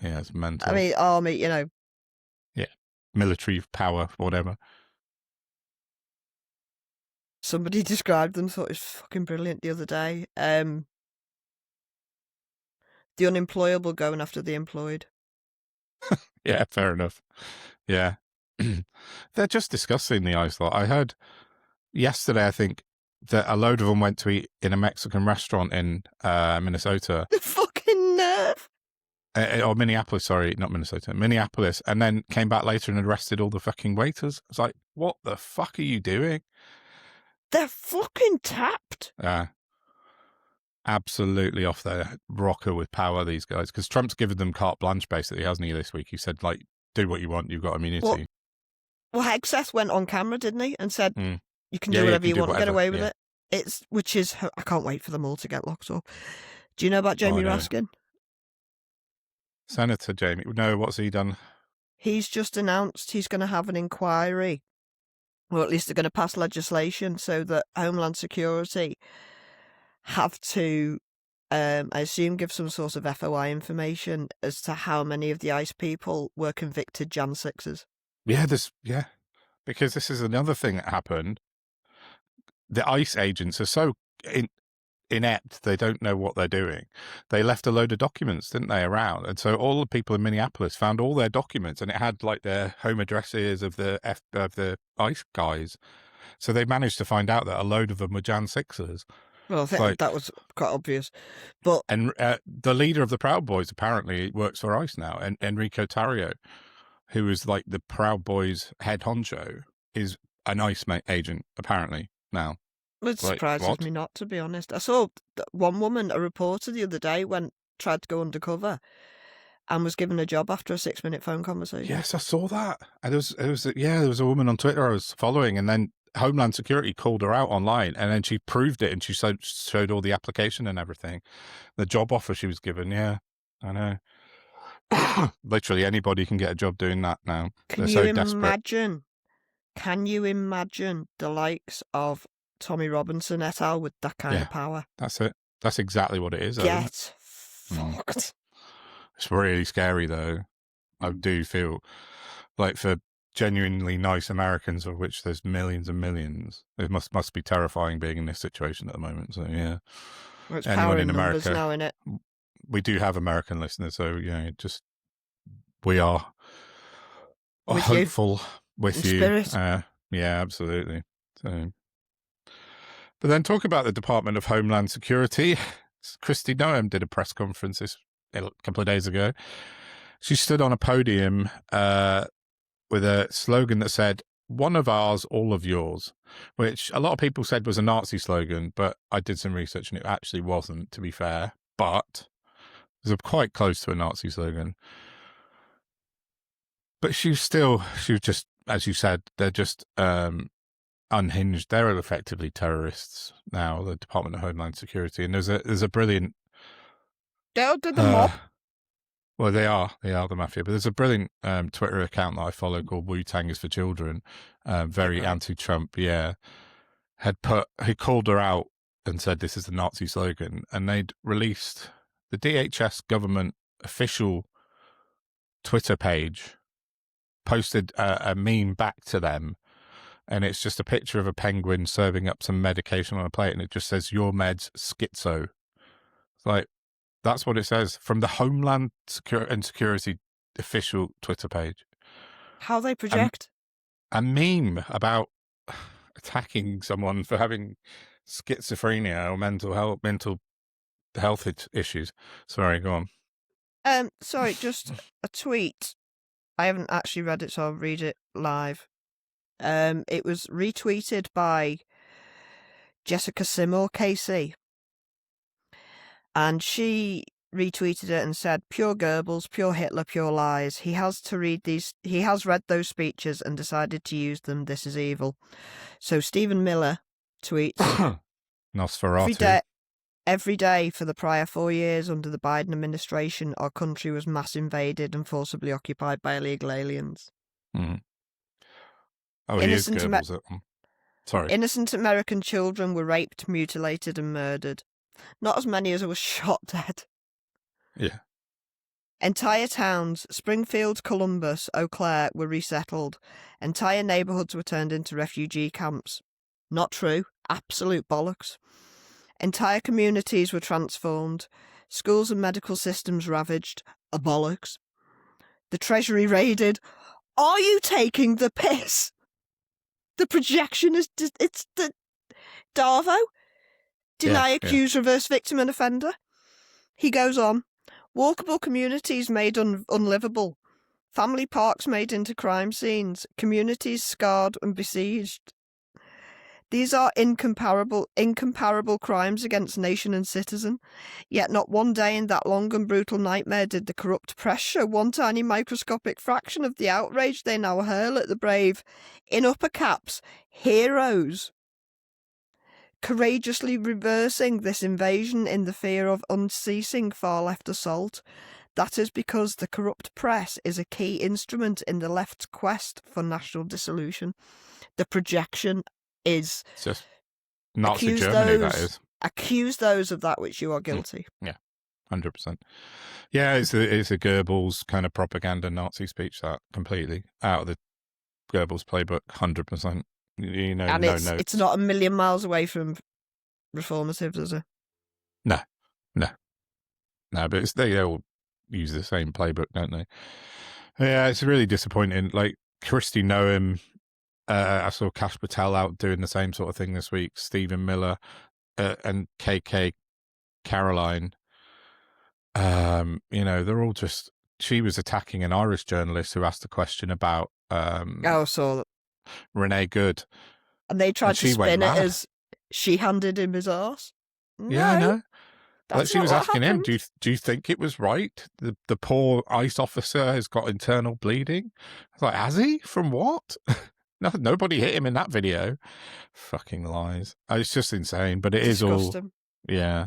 Speaker 1: Yeah, it's mental.
Speaker 2: I mean, army,
Speaker 1: Yeah, military power, whatever.
Speaker 2: Somebody described them, thought it was fucking brilliant the other day. The unemployable going after the employed.
Speaker 1: Yeah, fair enough. Yeah. They're just discussing the ICE lot. I heard yesterday, I think, that a load of them went to eat in a Mexican restaurant in Minnesota.
Speaker 2: The fucking nerve.
Speaker 1: Or Minneapolis, sorry, not Minnesota, Minneapolis, and then came back later and arrested all the fucking waiters. It's like, what the fuck are you doing?
Speaker 2: They're fucking tapped.
Speaker 1: Yeah. Absolutely off their rocker with power, these guys. Because Trump's given them carte blanche, basically, hasn't he, this week? He said, like, do what you want, you've got immunity.
Speaker 2: Well, Hegseth went on camera, didn't he? And said, you can do
Speaker 1: Yeah,
Speaker 2: whatever
Speaker 1: you
Speaker 2: you
Speaker 1: can do
Speaker 2: want, get
Speaker 1: whatever,
Speaker 2: away with
Speaker 1: yeah.
Speaker 2: it. I can't wait for them all to get locked up. Do you know about Jamie
Speaker 1: I know.
Speaker 2: Raskin?
Speaker 1: Senator Jamie. No, what's he done?
Speaker 2: He's just announced he's going to have an inquiry, or at least they're going to pass legislation so that Homeland Security have to, I assume, give some sort of FOI information as to how many of the ICE people were convicted Jan 6s.
Speaker 1: Yeah, because this is another thing that happened. The ICE agents are so inept, they don't know what they're doing. They left a load of documents, didn't they, around? And so all the people in Minneapolis found all their documents, and it had like their home addresses of the ICE guys. So they managed to find out that a load of them were Jan 6ers.
Speaker 2: Well, I think that was quite obvious. And
Speaker 1: the leader of the Proud Boys apparently works for ICE now, and Enrico Tarrio, who is like the Proud Boys head honcho, is an ICE agent apparently now.
Speaker 2: It surprises me not, to be honest. I saw one woman, a reporter the other day, tried to go undercover and was given a job after a 6-minute phone conversation.
Speaker 1: Yes, I saw that. And there was a woman on Twitter I was following, and then Homeland Security called her out online, and then she proved it, and she showed all the application and everything. The job offer she was given, yeah, I know. Literally anybody can get a job doing that now. They're so desperate.
Speaker 2: Can you imagine the likes of Tommy Robinson et al. With that kind of power?
Speaker 1: That's it. That's exactly what it is.
Speaker 2: Get fucked.
Speaker 1: It's really scary, though. I do feel like for genuinely nice Americans, of which there's millions and millions, it must be terrifying being in this situation at the moment. So yeah,
Speaker 2: well, it's anyone in America now, isn't it?
Speaker 1: We do have American listeners, so we are hopeful with you.
Speaker 2: Spirit.
Speaker 1: Yeah, absolutely. So, but then talk about the Department of Homeland Security. Kristi Noem did a press conference a couple of days ago. She stood on a podium with a slogan that said, "One of ours, all of yours," which a lot of people said was a Nazi slogan, but I did some research and it actually wasn't, to be fair. But it was quite close to a Nazi slogan. But she was just, as you said, they're just unhinged. They're effectively terrorists now, the Department of Homeland Security. And there's a brilliant...
Speaker 2: They're the mob.
Speaker 1: Well, they are the mafia. But there's a brilliant Twitter account that I follow called Wu-Tang is for Children. Very anti-Trump, yeah. He called her out and said this is the Nazi slogan. And they'd released the DHS government official Twitter page, posted a meme back to them, and it's just a picture of a penguin serving up some medication on a plate, and it just says, "Your meds schizo." It's like, that's what it says from the Homeland Security official Twitter page.
Speaker 2: How they project?
Speaker 1: A meme about attacking someone for having schizophrenia or mental health issues. Sorry, go on.
Speaker 2: Sorry, just a tweet. I haven't actually read it, so I'll read it live. It was retweeted by Jessica Seymour KC, and she retweeted it and said, "Pure Goebbels, pure Hitler, pure lies. He has read those speeches and decided to use them. This is evil." So Stephen Miller tweets,
Speaker 1: Nosferatu.
Speaker 2: Every day for the prior 4 years under the Biden administration, our country was mass invaded and forcibly occupied by illegal aliens.
Speaker 1: Mm. Oh, he is Goebbels. Sorry.
Speaker 2: Innocent American children were raped, mutilated, and murdered. Not as many as were shot dead.
Speaker 1: Yeah.
Speaker 2: Entire towns, Springfield, Columbus, Eau Claire, were resettled. Entire neighborhoods were turned into refugee camps. Not true. Absolute bollocks. Entire communities were transformed. Schools and medical systems ravaged. A bollocks. The Treasury raided. Are you taking the piss? The projection is... It's the... Darvo? Deny accused, reverse victim and offender. He goes on. Walkable communities made unlivable. Family parks made into crime scenes. Communities scarred and besieged. These are incomparable crimes against nation and citizen. Yet not one day in that long and brutal nightmare did the corrupt press show one tiny microscopic fraction of the outrage they now hurl at the brave, in upper caps, heroes. Courageously reversing this invasion in the fear of unceasing far-left assault. That is because the corrupt press is a key instrument in the left's quest for national dissolution. The projection is...
Speaker 1: It's just Nazi Germany, that is.
Speaker 2: Accuse those of that which you are guilty.
Speaker 1: Yeah, 100%. Yeah, it's a Goebbels kind of propaganda Nazi speech, that, completely. Out of the Goebbels playbook, 100%. You know,
Speaker 2: and
Speaker 1: no
Speaker 2: it's,
Speaker 1: notes.
Speaker 2: It's not a million miles away from reformative, is it?
Speaker 1: No, but they all use the same playbook, don't they? Yeah, it's really disappointing. Like, Christy Noem, I saw Kash Patel out doing the same sort of thing this week. Stephen Miller and KK Caroline. You know, they're all just... She was attacking an Irish journalist who asked a question about...
Speaker 2: so that.
Speaker 1: Renee Good.
Speaker 2: And they tried to spin it as she handed him his arse. No,
Speaker 1: yeah, I know. Like, she was asking
Speaker 2: happened.
Speaker 1: him, do you think it was right? The poor ICE officer has got internal bleeding. I was like, has he? From what? No, nobody hit him in that video. Fucking lies. It's just insane, but it is all... Yeah.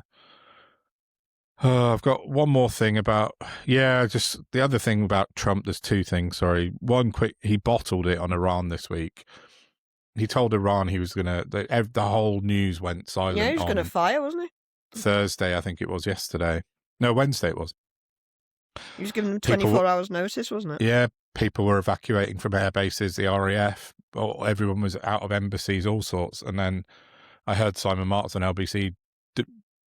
Speaker 1: I've got one more thing about... Yeah, just the other thing about Trump, there's two things, sorry. One quick, he bottled it on Iran this week. He told Iran he was going to... The whole news went silent.
Speaker 2: Yeah, he was going to fire, wasn't he?
Speaker 1: Thursday, I think it was, yesterday. No, Wednesday it was.
Speaker 2: He was giving them 24 hours notice, wasn't it?
Speaker 1: Yeah, people were evacuating from air bases, the RAF, or everyone was out of embassies, all sorts. And then I heard Simon Marks on LBC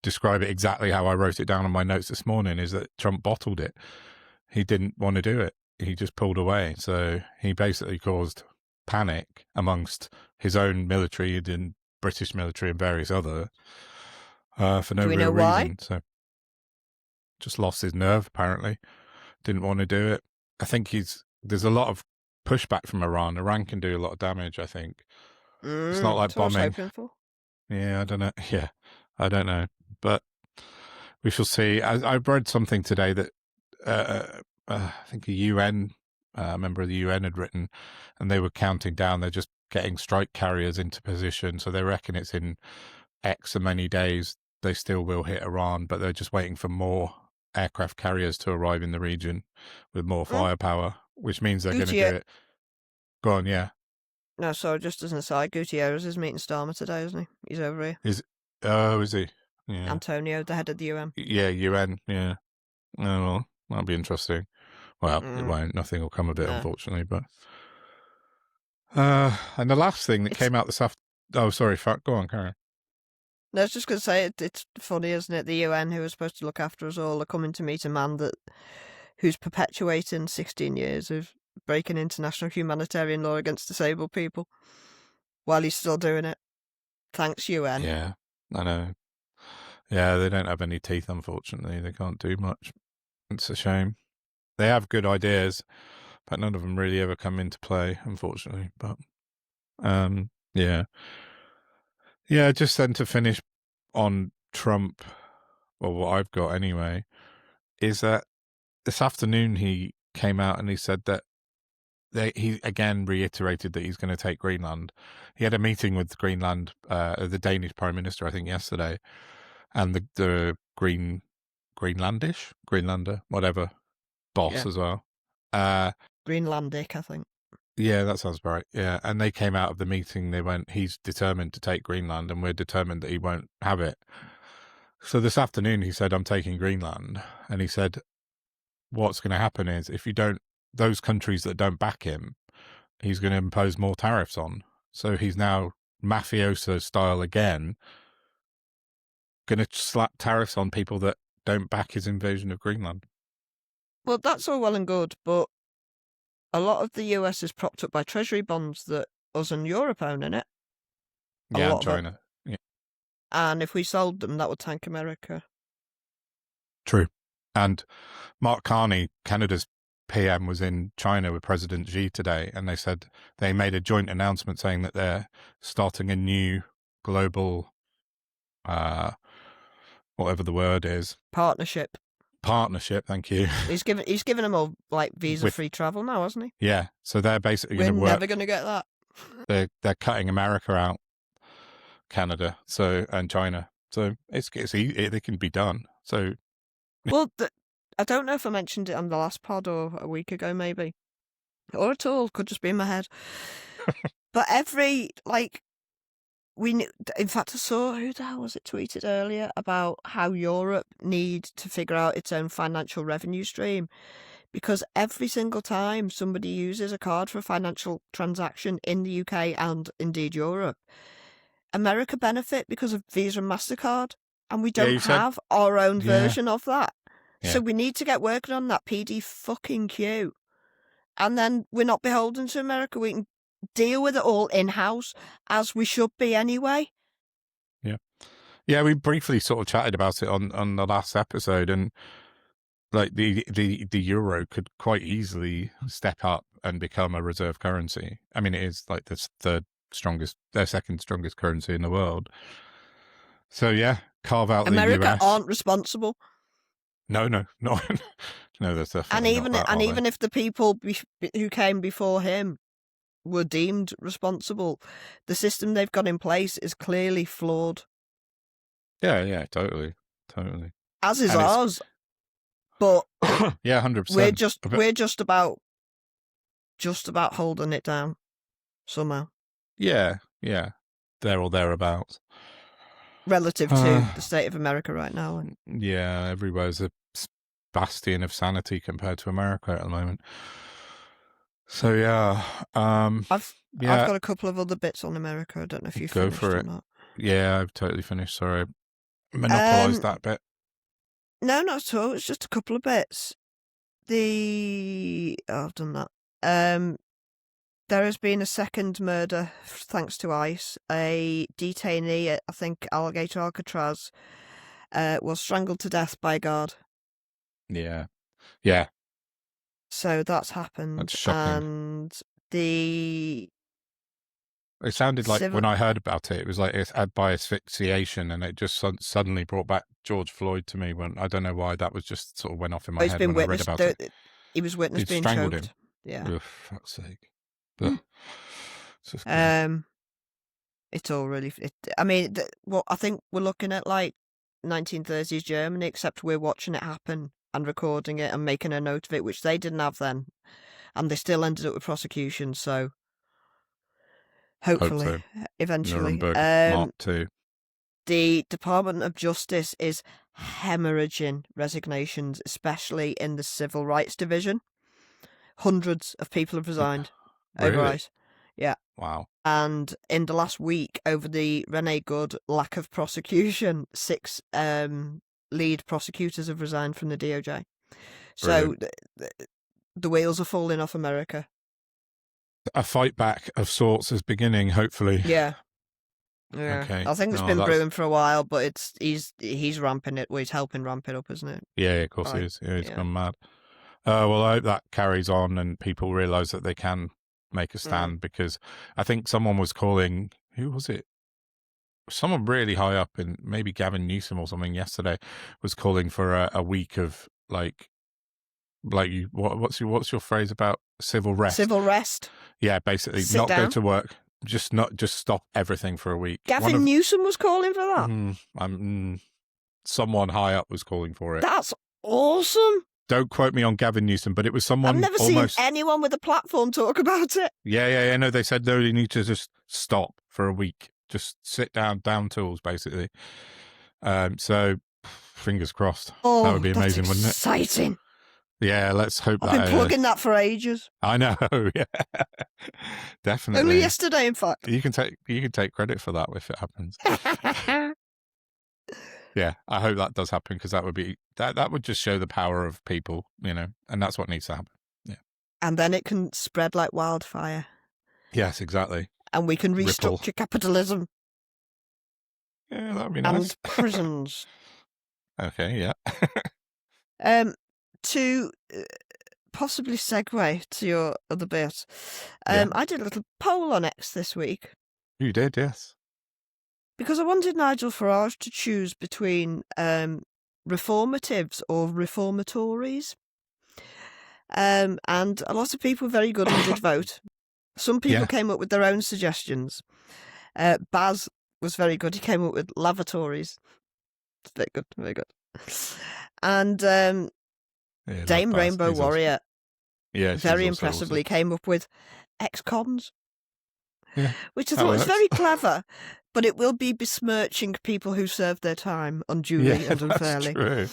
Speaker 1: describe it exactly how I wrote it down on my notes this morning, is that Trump bottled it. He didn't want to do it. He just pulled away. So he basically caused panic amongst his own military and British military and various other for no real reason.
Speaker 2: Why?
Speaker 1: So just lost his nerve, apparently. Didn't want to do it. I think there's a lot of pushback from Iran. Iran can do a lot of damage, I think. It's not like bombing. Yeah, I don't know. Yeah, I don't know. But we shall see. I read something today that I think a UN member of the UN had written, and they were counting down. They're just getting strike carriers into position. So they reckon it's in X so many days they still will hit Iran, but they're just waiting for more aircraft carriers to arrive in the region with more firepower, which means they're going to do it. Go on, yeah.
Speaker 2: No, so just as an aside, Gutierrez is meeting Starmer today, isn't he? He's over here.
Speaker 1: Is he? Yeah.
Speaker 2: Antonio, the head of the UN.
Speaker 1: Yeah, UN, yeah. Oh, well, that'll be interesting. Well, it won't. Nothing will come of it, unfortunately. But and the last thing that came out this afternoon... Oh, sorry, go on, Karen.
Speaker 2: No, I was just going to say, it's funny, isn't it? The UN, who are supposed to look after us all, are coming to meet a man who's perpetuating 16 years of breaking international humanitarian law against disabled people while he's still doing it. Thanks, UN.
Speaker 1: Yeah, I know. Yeah, they don't have any teeth, unfortunately. They can't do much. It's a shame. They have good ideas, but none of them really ever come into play, unfortunately. But, yeah. Yeah, just then to finish on Trump, or what I've got anyway, is that this afternoon he came out and he said that he again reiterated that he's going to take Greenland. He had a meeting with Greenland, the Danish Prime Minister, I think, yesterday. and the Greenlander, whatever, boss as well.
Speaker 2: Greenlandic, I think.
Speaker 1: Yeah, that sounds right. Yeah, and they came out of the meeting. They went, he's determined to take Greenland, and we're determined that he won't have it. So this afternoon he said, I'm taking Greenland. And he said, what's going to happen is if you don't, those countries that don't back him, he's going to impose more tariffs on. So he's now mafioso style again, going to slap tariffs on people that don't back his invasion of Greenland.
Speaker 2: Well, that's all well and good, but a lot of the US is propped up by treasury bonds that us and Europe own in it.
Speaker 1: Yeah, and China. Yeah.
Speaker 2: And if we sold them, that would tank America.
Speaker 1: True. And Mark Carney, Canada's PM, was in China with President Xi today, and they said they made a joint announcement saying that they're starting a new global, whatever the word is,
Speaker 2: partnership.
Speaker 1: Thank you.
Speaker 2: He's given them all like visa-free travel now, hasn't he?
Speaker 1: Yeah. So they're basically going to work.
Speaker 2: We're never going to get that.
Speaker 1: They're cutting America out, Canada, and China. So it's it can be done. So.
Speaker 2: Well, I don't know if I mentioned it on the last pod or a week ago, maybe, or at all. Could just be in my head. But in fact, I saw, who the hell was it tweeted earlier about how Europe need to figure out its own financial revenue stream, because every single time somebody uses a card for a financial transaction in the UK and indeed Europe, America benefit because of Visa and MasterCard, and we don't have our own version of that. Yeah. So we need to get working on that PD fucking Q, and then we're not beholden to America. We can deal with it all in-house, as we should be anyway.
Speaker 1: Yeah, we briefly sort of chatted about it on the last episode, and like the euro could quite easily step up and become a reserve currency. I mean, it is like their second strongest currency in the world. So yeah, carve out
Speaker 2: America
Speaker 1: the US.
Speaker 2: Aren't responsible.
Speaker 1: No, no, that's definitely
Speaker 2: even
Speaker 1: not that,
Speaker 2: even if the people who came before him were deemed responsible, the system they've got in place is clearly flawed.
Speaker 1: Yeah, totally.
Speaker 2: As is ours, but
Speaker 1: yeah, 100%.
Speaker 2: We're just about holding it down somehow.
Speaker 1: Yeah, there or thereabouts.
Speaker 2: Relative to the state of America right now.
Speaker 1: Yeah, everywhere's a bastion of sanity compared to America at the moment. So yeah,
Speaker 2: I've got a couple of other bits on America. I don't know if you've
Speaker 1: go
Speaker 2: finished
Speaker 1: for
Speaker 2: or
Speaker 1: it.
Speaker 2: not.
Speaker 1: Yeah, I've totally finished. Sorry, I monopolised that bit.
Speaker 2: No, not at all. It's just a couple of bits. I've done that. There has been a second murder thanks to ICE. A detainee at, I think, Alligator Alcatraz was strangled to death by a guard.
Speaker 1: Yeah.
Speaker 2: So that's happened.
Speaker 1: That's shocking.
Speaker 2: And
Speaker 1: it sounded like when I heard about it, it was like it's by asphyxiation, and it just suddenly brought back George Floyd to me. When I don't know why that was just sort of went off in my head when I read about it.
Speaker 2: He was witnessed being
Speaker 1: strangled
Speaker 2: choked.
Speaker 1: him.
Speaker 2: Yeah.
Speaker 1: Oh, for fuck's sake. It's just
Speaker 2: it's all really. I think we're looking at like 1930s Germany, except we're watching it happen and recording it and making a note of it, which they didn't have then, and they still ended up with prosecution. So hopefully, eventually,
Speaker 1: Mark II.
Speaker 2: The Department of Justice is hemorrhaging resignations, especially in the Civil Rights Division. Hundreds of people have resigned over ICE. Yeah.
Speaker 1: Wow.
Speaker 2: And in the last week, over the Renee Good lack of prosecution, 6 lead prosecutors have resigned from the DOJ. So the wheels are falling off America.
Speaker 1: A fight back of sorts is beginning, hopefully.
Speaker 2: Yeah.
Speaker 1: Okay.
Speaker 2: I think it's been brewing for a while, but he's ramping it. Well, he's helping ramp it up, isn't it?
Speaker 1: Yeah, of course he is. Yeah, he's gone mad. Well, I hope that carries on and people realise that they can make a stand, because I think someone was calling, who was it? Someone really high up, in maybe Gavin Newsom or something yesterday, was calling for a week of like what's your phrase about civil rest?
Speaker 2: Civil rest.
Speaker 1: Yeah, basically not go to work, just stop everything for a week.
Speaker 2: Gavin Newsom was calling for that.
Speaker 1: someone high up was calling for it.
Speaker 2: That's awesome.
Speaker 1: Don't quote me on Gavin Newsom, but it was someone.
Speaker 2: I've never seen anyone with a platform talk about it.
Speaker 1: Yeah. No, they said no, you need to just stop for a week. Just sit down tools, basically. So, fingers crossed.
Speaker 2: Oh,
Speaker 1: that would be amazing,
Speaker 2: that's
Speaker 1: wouldn't it?
Speaker 2: Exciting.
Speaker 1: Yeah, let's hope
Speaker 2: I've been plugging that for ages.
Speaker 1: I know, yeah. Definitely.
Speaker 2: Only yesterday, in fact.
Speaker 1: You can take credit for that if it happens. Yeah, I hope that does happen, because that would just show the power of people, and that's what needs to happen. Yeah.
Speaker 2: And then it can spread like wildfire.
Speaker 1: Yes, exactly.
Speaker 2: And we can restructure capitalism.
Speaker 1: Yeah, that would be nice.
Speaker 2: And prisons.
Speaker 1: Okay, yeah.
Speaker 2: To possibly segue to your other bit, I did a little poll on X this week.
Speaker 1: You did, yes.
Speaker 2: Because I wanted Nigel Farage to choose between reformatives or reformatories. And a lot of people very good and did vote. Some people came up with their own suggestions. Baz was very good. He came up with lavatories. Very good, very good. And Dame Rainbow Warrior very impressively came up with ex-cons.
Speaker 1: Yeah,
Speaker 2: which I thought was very clever, but it will be besmirching people who served their time unduly and unfairly.
Speaker 1: True.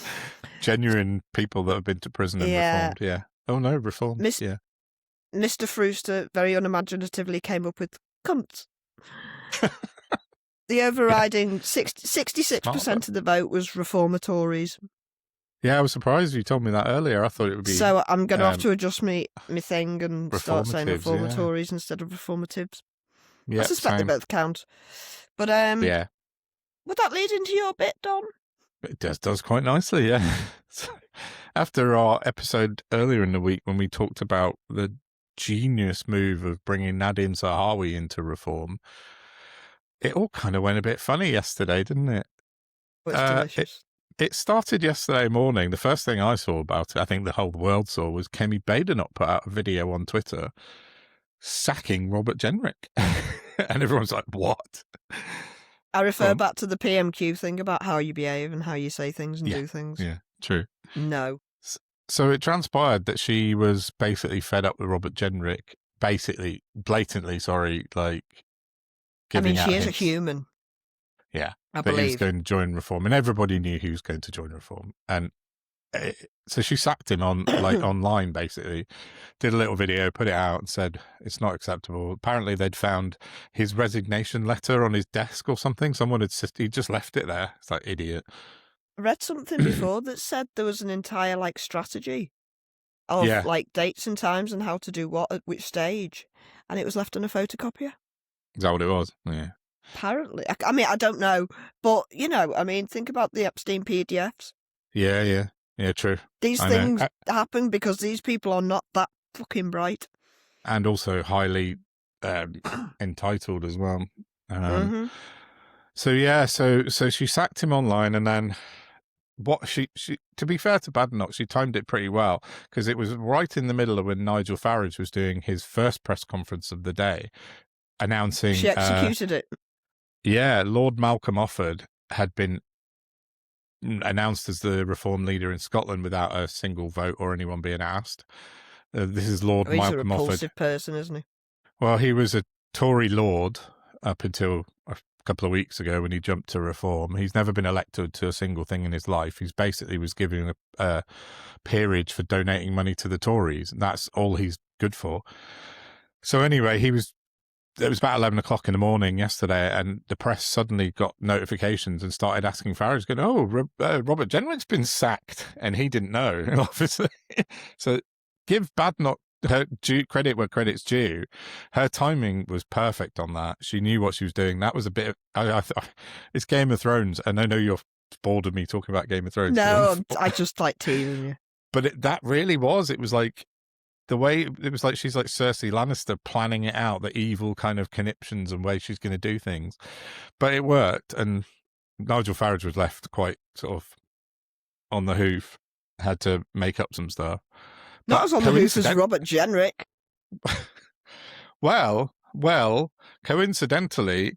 Speaker 1: Genuine people that have been to prison and reformed. Yeah. Oh no, reformed. Yeah.
Speaker 2: Mr. Frewster very unimaginatively came up with cunts. The overriding 66% of the vote was reformatories.
Speaker 1: Yeah, I was surprised you told me that earlier. I thought it would be.
Speaker 2: So I'm going to have to adjust my thing and start saying reformatories instead of reformatives.
Speaker 1: Yeah,
Speaker 2: I suspect they both count. But
Speaker 1: yeah.
Speaker 2: Would that lead into your bit, Don?
Speaker 1: It does quite nicely, yeah. After our episode earlier in the week when we talked about the genius move of bringing Nadhim Zahawi into reform, it all kind of went a bit funny yesterday, didn't it?
Speaker 2: Well, it's delicious.
Speaker 1: It started yesterday morning. The first thing I saw about it, I think the whole world saw, was Kemi Badenoch put out a video on Twitter sacking Robert Jenrick. And everyone's like, what?
Speaker 2: I refer back to the PMQ thing about how you behave and how you say things and do things.
Speaker 1: Yeah, true.
Speaker 2: No.
Speaker 1: So it transpired that she was basically fed up with Robert Jenrick, blatantly, like giving out
Speaker 2: she is
Speaker 1: hints.
Speaker 2: a human.
Speaker 1: Yeah.
Speaker 2: I
Speaker 1: believe. He was
Speaker 2: believe.
Speaker 1: going to join Reform, and everybody knew he was going to join Reform. And so she sacked him online, basically, did a little video, put it out, and said it's not acceptable. Apparently, they'd found his resignation letter on his desk or something. Someone he just left it there. It's like, idiot.
Speaker 2: I read something before that said there was an entire strategy of dates and times and how to do what at which stage, and it was left on a photocopier.
Speaker 1: Is that what it was? Yeah.
Speaker 2: Apparently. I mean, I don't know, but think about the Epstein PDFs.
Speaker 1: Yeah, true.
Speaker 2: These things happen because these people are not that fucking bright.
Speaker 1: And also highly entitled as well. So she sacked him online, and then what she to be fair to Badenoch, she timed it pretty well, because it was right in the middle of when Nigel Farage was doing his first press conference of the day, announcing...
Speaker 2: She executed it.
Speaker 1: Yeah, Lord Malcolm Offord had been announced as the reform leader in Scotland without a single vote or anyone being asked. This is Lord Malcolm Offord. He's a
Speaker 2: repulsive person, isn't he?
Speaker 1: Well, he was a Tory lord up until a couple of weeks ago when he jumped to reform. He's never been elected to a single thing in his life. He's basically was given a peerage for donating money to the Tories. And that's all he's good for. So anyway, it was about 11 o'clock in the morning yesterday, and the press suddenly got notifications and started asking Farage, going, Robert Jenrick's been sacked, and he didn't know, obviously. So give Badenoch her credit where credit's due. Her timing was perfect on that. She knew what she was doing. That was a bit of... it's Game of Thrones, and I know you're bored of me talking about Game of Thrones.
Speaker 2: No, I just like teasing you.
Speaker 1: But that really was. It was like... The way it was like she's like Cersei Lannister planning it out, the evil kind of conniptions and ways she's going to do things. But it worked, and Nigel Farage was left quite sort of on the hoof, had to make up some stuff.
Speaker 2: Not as on the hoof as Robert Jenrick.
Speaker 1: Well, coincidentally,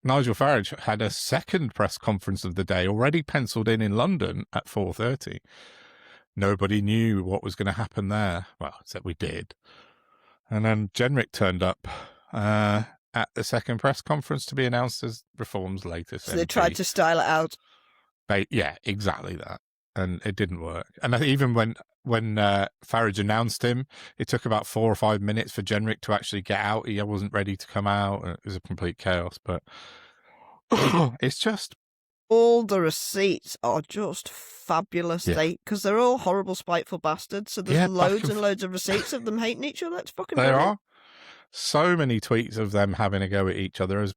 Speaker 1: Nigel Farage had a second press conference of the day already penciled in London at 4:30. Nobody knew what was going to happen there. Well, except we did. And then Jenrick turned up at the second press conference to be announced as Reform's latest
Speaker 2: So they
Speaker 1: MP.
Speaker 2: tried to style it out.
Speaker 1: Yeah, exactly that. And it didn't work. And even when Farage announced him, it took about 4 or 5 minutes for Jenrick to actually get out. He wasn't ready to come out. It was a complete chaos. But it's just...
Speaker 2: All the receipts are just fabulous.
Speaker 1: Yeah.
Speaker 2: Because they're all horrible, spiteful bastards. So there's loads and loads of receipts of them hating each other. It's fucking brilliant.
Speaker 1: There are so many tweets of them having a go at each other. As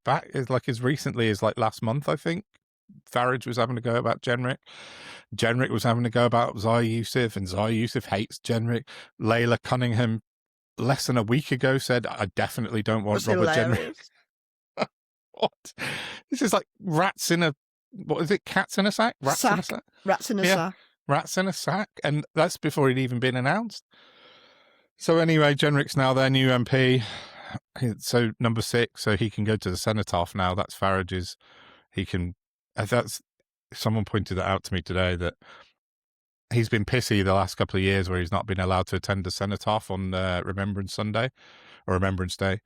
Speaker 1: recently as like last month, I think. Farage was having a go about Jenrick. Jenrick was having a go about Zahir Yousaf, and Zahir Yousaf hates Jenrick. Layla Cunningham, less than a week ago, said, I definitely don't want Robert Jenrick. What? This is like rats in a... What is it? Cats in a sack?
Speaker 2: Rats in a sack.
Speaker 1: Rats in a sack. And that's before he'd even been announced. So anyway, Jenrick's now their new MP. So number 6, so he can go to the cenotaph now. That's Farage's. He can... That's... Someone pointed that out to me today, that he's been pissy the last couple of years where he's not been allowed to attend the cenotaph on Remembrance Sunday or Remembrance Day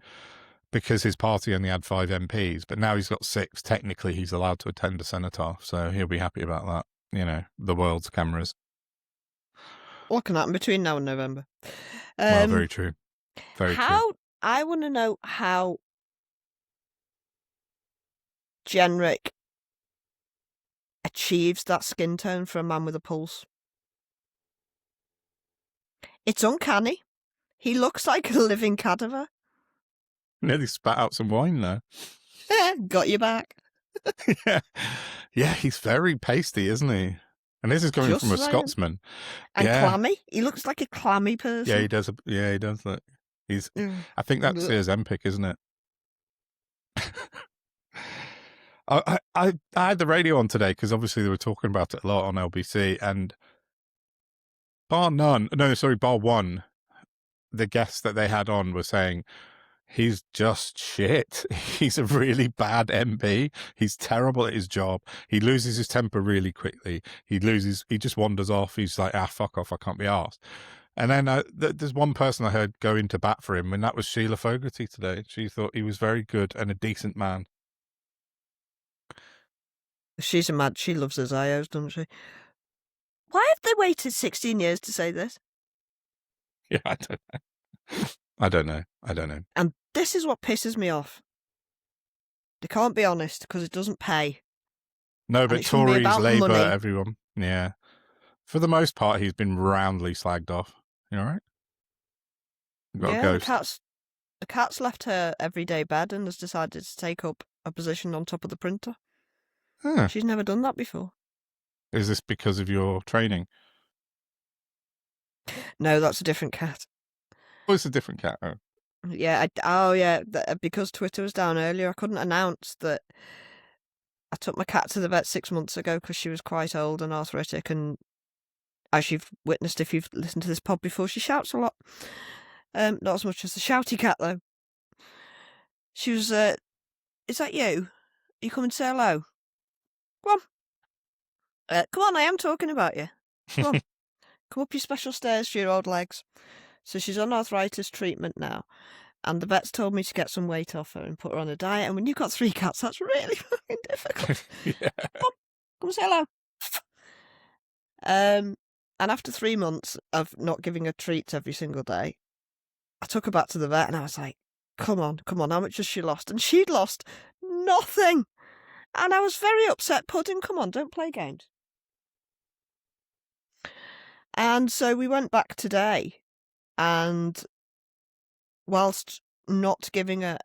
Speaker 1: because his party only had 5 MPs. But now he's got 6. Technically, he's allowed to attend the cenotaph, so he'll be happy about that. You know, the world's cameras.
Speaker 2: What can happen between now and November?
Speaker 1: Well, very true. Very true.
Speaker 2: I want to know how Jenrick achieves that skin tone for a man with a pulse. It's uncanny. He looks like a living cadaver.
Speaker 1: Nearly spat out some wine there.
Speaker 2: Got you back.
Speaker 1: Yeah, he's very pasty, isn't he? And this is coming from a Scotsman.
Speaker 2: And clammy. He looks like a clammy person.
Speaker 1: Yeah, he does. He does look. He's. I think that's his Empic, isn't it? I had the radio on today because obviously they were talking about it a lot on LBC, and bar one, the guest that they had on was saying he's just shit. He's a really bad MP. He's terrible at his job. He loses his temper really quickly. He just wanders off. He's like, fuck off, I can't be arsed. And then there's one person I heard go into bat for him, and that was Sheila Fogarty today. She thought he was very good and a decent man.
Speaker 2: She's she loves her Zios, doesn't she? Why have they waited 16 years to say this?
Speaker 1: Yeah, I don't know.
Speaker 2: And this is what pisses me off. They can't be honest because it doesn't pay.
Speaker 1: No, but Tories, Labour, everyone. Yeah. For the most part, he's been roundly slagged off. You all right? Got a ghost.
Speaker 2: The cat's left her everyday bed and has decided to take up a position on top of the printer.
Speaker 1: Huh.
Speaker 2: She's never done that before.
Speaker 1: Is this because of your training?
Speaker 2: No, that's a different cat.
Speaker 1: Oh, it's a different cat. Oh.
Speaker 2: Yeah. Because Twitter was down earlier, I couldn't announce that I took my cat to the vet 6 months ago because she was quite old and arthritic, and as you've witnessed if you've listened to this pod before, she shouts a lot. Not as much as the shouty cat, though. She was, is that you? Are you coming to say hello? Come on. Come on, I am talking about you. Come on. Come up your special stairs for your old legs. So she's on arthritis treatment now. And the vet's told me to get some weight off her and put her on a diet. And when you've got 3 cats, that's really fucking difficult.
Speaker 1: Yeah.
Speaker 2: Come say hello. And after 3 months of not giving her treats every single day, I took her back to the vet and I was like, come on, how much has she lost? And she'd lost nothing. And I was very upset. Pudding, come on, don't play games. And so we went back today, and whilst not giving her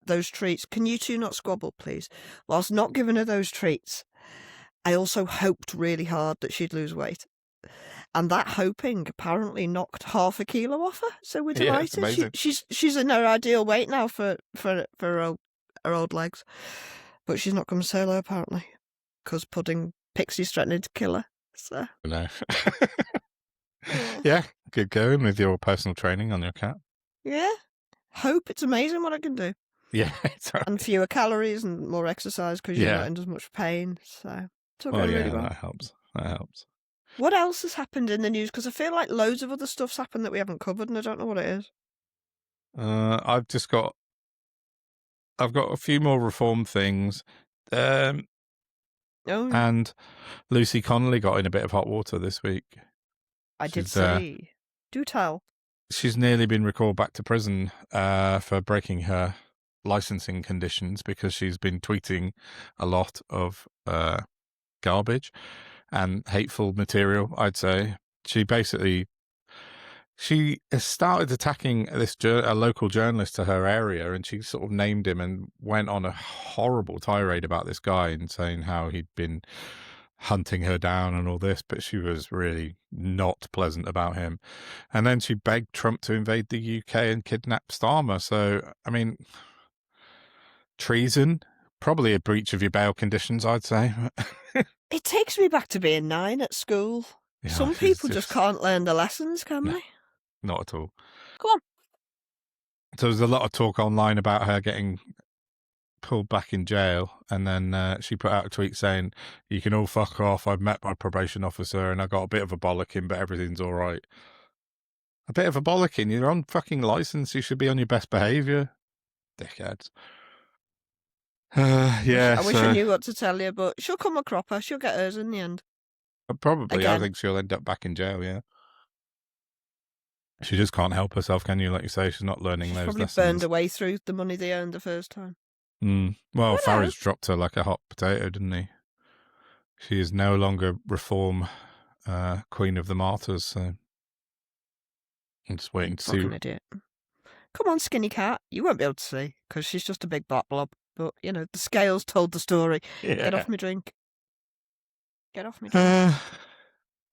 Speaker 2: those treats, can you two not squabble, please? Whilst not giving her those treats, I also hoped really hard that she'd lose weight. And that hoping apparently knocked 0.5 kilo off her. So we're delighted.
Speaker 1: Yeah,
Speaker 2: she's in her ideal weight now for her old legs. But she's not come solo, apparently, because Pudding Pixie's threatening to kill her. So.
Speaker 1: No. Yeah, good going with your personal training on your cat.
Speaker 2: Yeah. Hope. It's amazing what I can do.
Speaker 1: Yeah, it's all
Speaker 2: and
Speaker 1: right.
Speaker 2: fewer calories and more exercise because you're
Speaker 1: Yeah.
Speaker 2: not in as much pain. So it's all
Speaker 1: Oh,
Speaker 2: going
Speaker 1: yeah,
Speaker 2: really well.
Speaker 1: that helps. That helps.
Speaker 2: What else has happened in the news? Because I feel like loads of other stuff's happened that we haven't covered, and I don't know what it is.
Speaker 1: I've got a few more reform things.
Speaker 2: Oh,
Speaker 1: And Lucy Connolly got in a bit of hot water this week.
Speaker 2: I did see. Do tell.
Speaker 1: She's nearly been recalled back to prison for breaking her licensing conditions because she's been tweeting a lot of garbage and hateful material, I'd say. She has started attacking a local journalist to her area, and she sort of named him and went on a horrible tirade about this guy and saying how he'd been hunting her down and all this, but she was really not pleasant about him. And then she begged Trump to invade the UK and kidnap Starmer. So, I mean, treason, probably a breach of your bail conditions, I'd say.
Speaker 2: It takes me back to being 9 at school.
Speaker 1: Yeah,
Speaker 2: Some people just can't learn the lessons, can they?
Speaker 1: Not at all.
Speaker 2: Come on.
Speaker 1: So there's a lot of talk online about her getting pulled back in jail, and then she put out a tweet saying, "You can all fuck off. I've met my probation officer and I got a bit of a bollocking, but everything's all right." A bit of a bollocking? You're on fucking license. You should be on your best behaviour, dickheads. Yeah.
Speaker 2: I wish I knew what to tell you, but she'll come a cropper. She'll get hers in the end.
Speaker 1: Probably.
Speaker 2: Again.
Speaker 1: I think she'll end up back in jail. Yeah. She just can't help herself, can you? Like you say, she's not learning those
Speaker 2: Probably
Speaker 1: lessons.
Speaker 2: burned away through the money they earned the first time.
Speaker 1: Well, Farage dropped her like a hot potato, didn't he? She is no longer reform queen of the martyrs, so I'm just waiting to see.
Speaker 2: Fucking idiot. Come on, skinny cat. You won't be able to see, because she's just a big black blob. But, you know, the scales told the story.
Speaker 1: Yeah.
Speaker 2: Get off my drink. Get off my drink.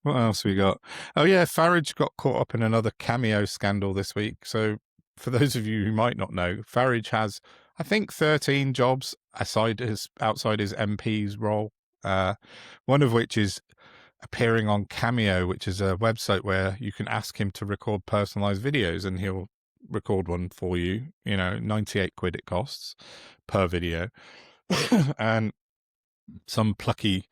Speaker 1: What else we got? Oh, yeah, Farage got caught up in another cameo scandal this week. So for those of you who might not know, Farage has, I think, 13 jobs outside his MP's role, one of which is appearing on Cameo, which is a website where you can ask him to record personalized videos and he'll record one for you. 98 quid it costs per video. And some plucky,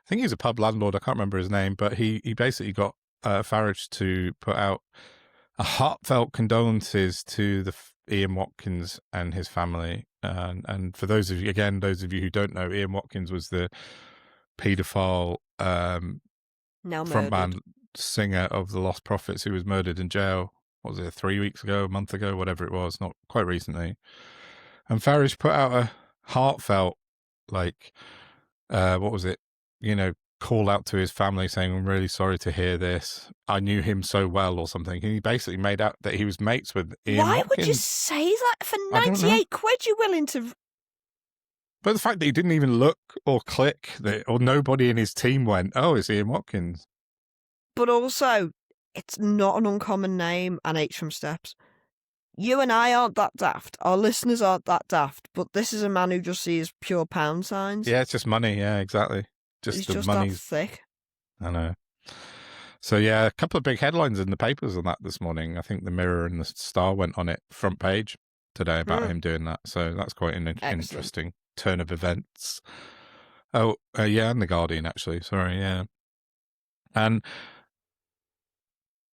Speaker 1: I think he's a pub landlord, I can't remember his name, but he basically got Farage to put out a heartfelt condolences to Ian Watkins and his family. And for those of you who don't know, Ian Watkins was the paedophile frontman singer of the Lost Prophets who was murdered in jail. What was it, 3 weeks ago, a month ago, whatever it was, not quite recently. And Farage put out a heartfelt, like, what was it? Call out to his family saying, "I'm really sorry to hear this. I knew him so well," or something. And he basically made out that he was mates with Ian Watkins.
Speaker 2: Why would you say that? For 98 quid, you're willing to...
Speaker 1: But the fact that he didn't even look or click, or nobody in his team went, "Oh, it's Ian Watkins."
Speaker 2: But also, it's not an uncommon name, and H from Steps. You and I aren't that daft. Our listeners aren't that daft. But this is a man who just sees pure pound signs.
Speaker 1: Yeah, it's just money. Yeah, exactly.
Speaker 2: He's just that thick.
Speaker 1: I know. So yeah, a couple of big headlines in the papers on that this morning. I think the Mirror and the Star went on it front page today about him doing that. So that's quite an interesting turn of events. Oh, yeah, and the Guardian actually. Sorry, yeah. And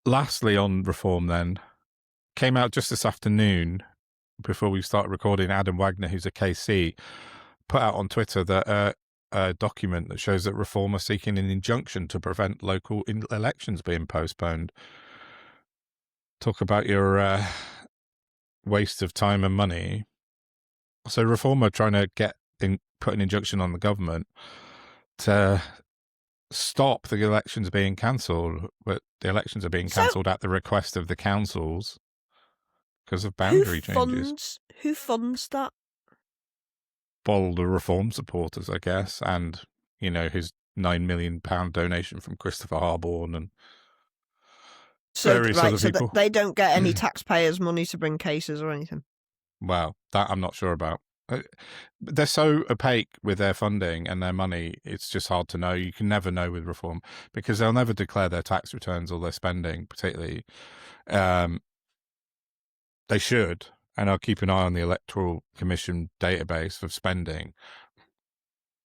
Speaker 1: lastly, on reform, then came out just this afternoon before we started recording. Adam Wagner, who's a KC, put out on Twitter that a document that shows that Reform are seeking an injunction to prevent local elections being postponed. Talk about your waste of time and money. So Reform are trying to put an injunction on the government to stop the elections being cancelled, but the elections are being cancelled at the request of the councils because of boundary changes.
Speaker 2: Who funds that?
Speaker 1: Well, the Reform supporters, I guess, and his £9 million donation from Christopher Harborne and various other people.
Speaker 2: They don't get any taxpayers' money to bring cases or anything.
Speaker 1: Well, that I'm not sure about. They're so opaque with their funding and their money, it's just hard to know. You can never know with Reform because they'll never declare their tax returns or their spending, particularly. They should, and I'll keep an eye on the Electoral Commission database of spending.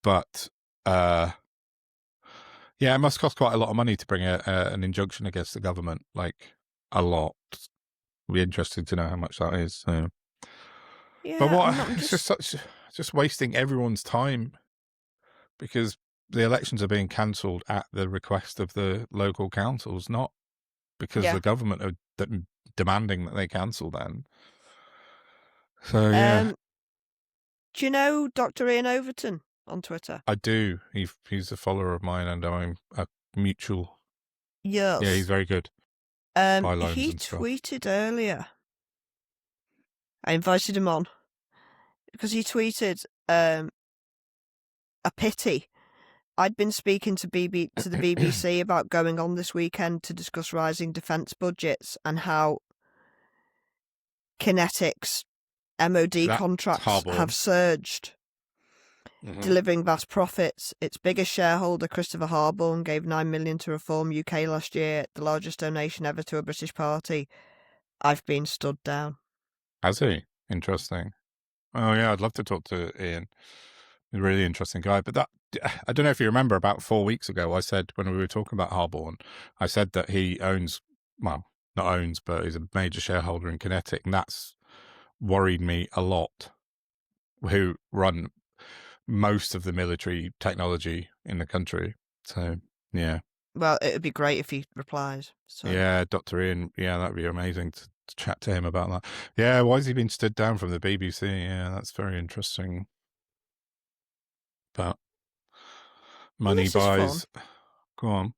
Speaker 1: But yeah, it must cost quite a lot of money to bring an injunction against the government, like a lot. It'll be interesting to know how much that is. So.
Speaker 2: Yeah,
Speaker 1: But what?
Speaker 2: I'm
Speaker 1: It's just wasting everyone's time, because the elections are being cancelled at the request of the local councils, not because the government are demanding that they cancel them. So yeah.
Speaker 2: Do you know Dr. Ian Overton on Twitter?
Speaker 1: I do. He's a follower of mine, and I'm a mutual.
Speaker 2: Yes.
Speaker 1: Yeah, he's very good.
Speaker 2: He
Speaker 1: and stuff.
Speaker 2: tweeted earlier. I invited him on because he tweeted a pity. I'd been speaking to the BBC about going on this weekend to discuss rising defence budgets and how Kinetic's MOD contracts have surged, delivering vast profits. Its biggest shareholder, Christopher Harborne, gave $9 million to Reform UK last year, the largest donation ever to a British party. I've been stood down.
Speaker 1: Has he? Interesting. Oh yeah, I'd love to talk to Ian. He's a really interesting guy. But I don't know if you remember, about 4 weeks ago, I said, when we were talking about Harborne, I said that he owns, well, not owns, but is a major shareholder in Kinetic, and that's worried me a lot, who run most of the military technology in the country. So yeah.
Speaker 2: Well, it would be great if he replies. So.
Speaker 1: Yeah, Dr. Ian, yeah, that'd be amazing to chat to him about that. Yeah, why has he been stood down from the BBC? Yeah, that's very interesting. But money buys. Go on.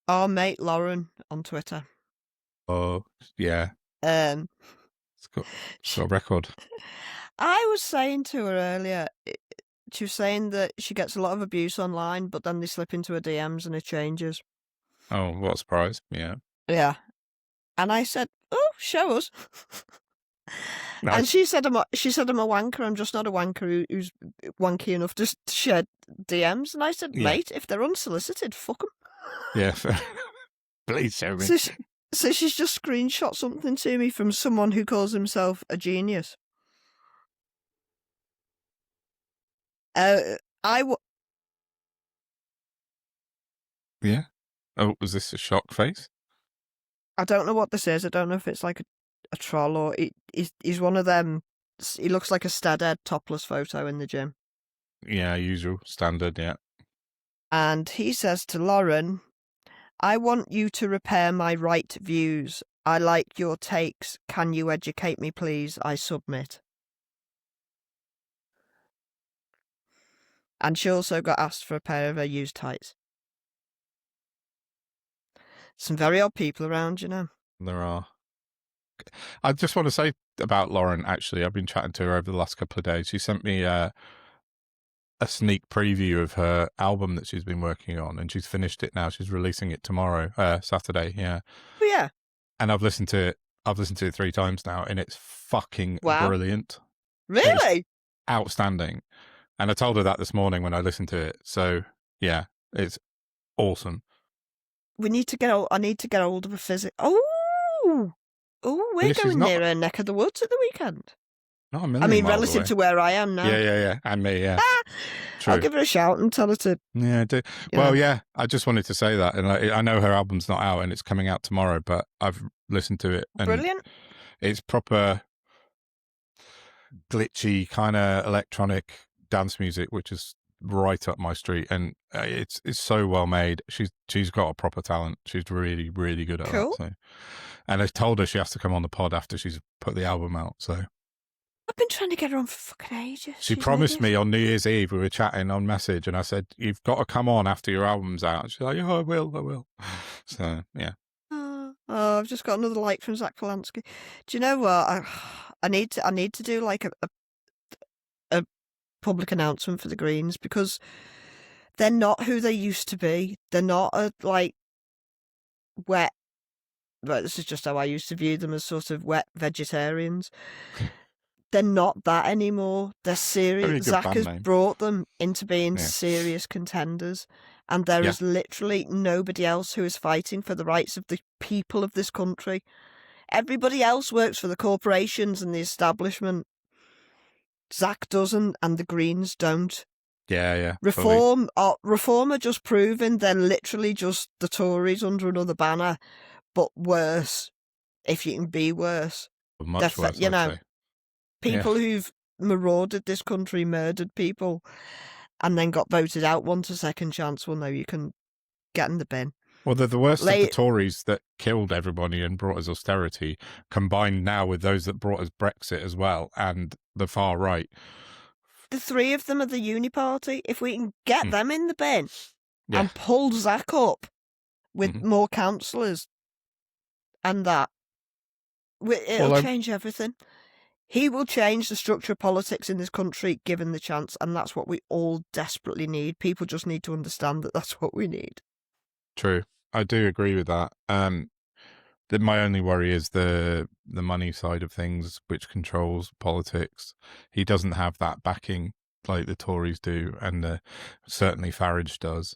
Speaker 2: Our mate Lauren on Twitter.
Speaker 1: Oh yeah. It's got a record.
Speaker 2: I was saying to her earlier, she was saying that she gets a lot of abuse online, but then they slip into her DMs and it changes.
Speaker 1: Oh, what a surprise. Yeah.
Speaker 2: Yeah. And I said, oh, show us. Nice. And she said, I'm a wanker. I'm just not a wanker who's wanky enough to share DMs. And I said, mate, if they're unsolicited, fuck them.
Speaker 1: Yeah. Please show me.
Speaker 2: So she's just screenshot something to me from someone who calls himself a genius.
Speaker 1: Yeah. Oh, was this a shock face?
Speaker 2: I don't know what this is. I don't know if it's like a troll or he's one of them. He looks like a Steadhead topless photo in the gym.
Speaker 1: Yeah, usual, standard, yeah.
Speaker 2: And he says to Lauren, I want you to repair my right views. I like your takes. Can you educate me, please? I submit. And she also got asked for a pair of her used tights. Some very odd people around, you know.
Speaker 1: There are. I just want to say about Lauren, actually, I've been chatting to her over the last couple of days. She sent me a sneak preview of her album that she's been working on, and she's finished it now. She's releasing it tomorrow, Saturday, yeah.
Speaker 2: Oh, yeah.
Speaker 1: And I've listened to it 3 times now, and it's fucking brilliant.
Speaker 2: Really?
Speaker 1: It's outstanding. And I told her that this morning when I listened to it. So, yeah, it's awesome.
Speaker 2: I need to get hold of a physic. Oh, we're going near her neck of the woods at the weekend.
Speaker 1: Not a million miles
Speaker 2: relative
Speaker 1: away.
Speaker 2: To where I am now.
Speaker 1: Yeah. And me, yeah. True.
Speaker 2: I'll give her a shout and tell her to.
Speaker 1: Yeah, do. Well, yeah, I just wanted to say that. And I know her album's not out and it's coming out tomorrow, but I've listened to it. And
Speaker 2: brilliant.
Speaker 1: It's proper glitchy, kind of electronic dance music, which is right up my street. And it's so well made. She's got a proper talent. She's really, really good at that. So. And I told her she has to come on the pod after she's put the album out. So
Speaker 2: I've been trying to get her on for fucking ages.
Speaker 1: She promised me on New Year's Eve, we were chatting on message, and I said, you've got to come on after your album's out. She's like, oh, I will. So, yeah.
Speaker 2: Oh, I've just got another like from Zach Polanski. Do you know what? I need to do like a public announcement for the Greens, because they're not who they used to be. They're not like wet. But this is just how I used to view them, as sort of wet vegetarians. they're not that anymore. They're
Speaker 1: Very
Speaker 2: serious.
Speaker 1: good
Speaker 2: Zach
Speaker 1: band
Speaker 2: has
Speaker 1: name.
Speaker 2: brought them into being
Speaker 1: Yeah.
Speaker 2: serious contenders. And there
Speaker 1: Yeah.
Speaker 2: is literally nobody else who is fighting for the rights of the people of this country. Everybody else works for the corporations and the establishment. Zach doesn't, and the Greens don't.
Speaker 1: Yeah. Fully.
Speaker 2: Reform are just proving they're literally just the Tories under another banner, but worse, if you can be worse.
Speaker 1: Much worse, I'd say.
Speaker 2: People who've marauded this country, murdered people, and then got voted out, want a second chance. Well, no, you can get in the bin.
Speaker 1: Well, they're the worst of the Tories that killed everybody and brought us austerity, combined now with those that brought us Brexit as well, and the far right.
Speaker 2: The three of them are the Uni Party. If we can get them in the bin and pull Zach up with more councillors and that, it'll change everything. He will change the structure of politics in this country, given the chance, and that's what we all desperately need. People just need to understand that that's what we need.
Speaker 1: True. I do agree with that. My only worry is the money side of things, which controls politics. He doesn't have that backing like the Tories do, and certainly Farage does.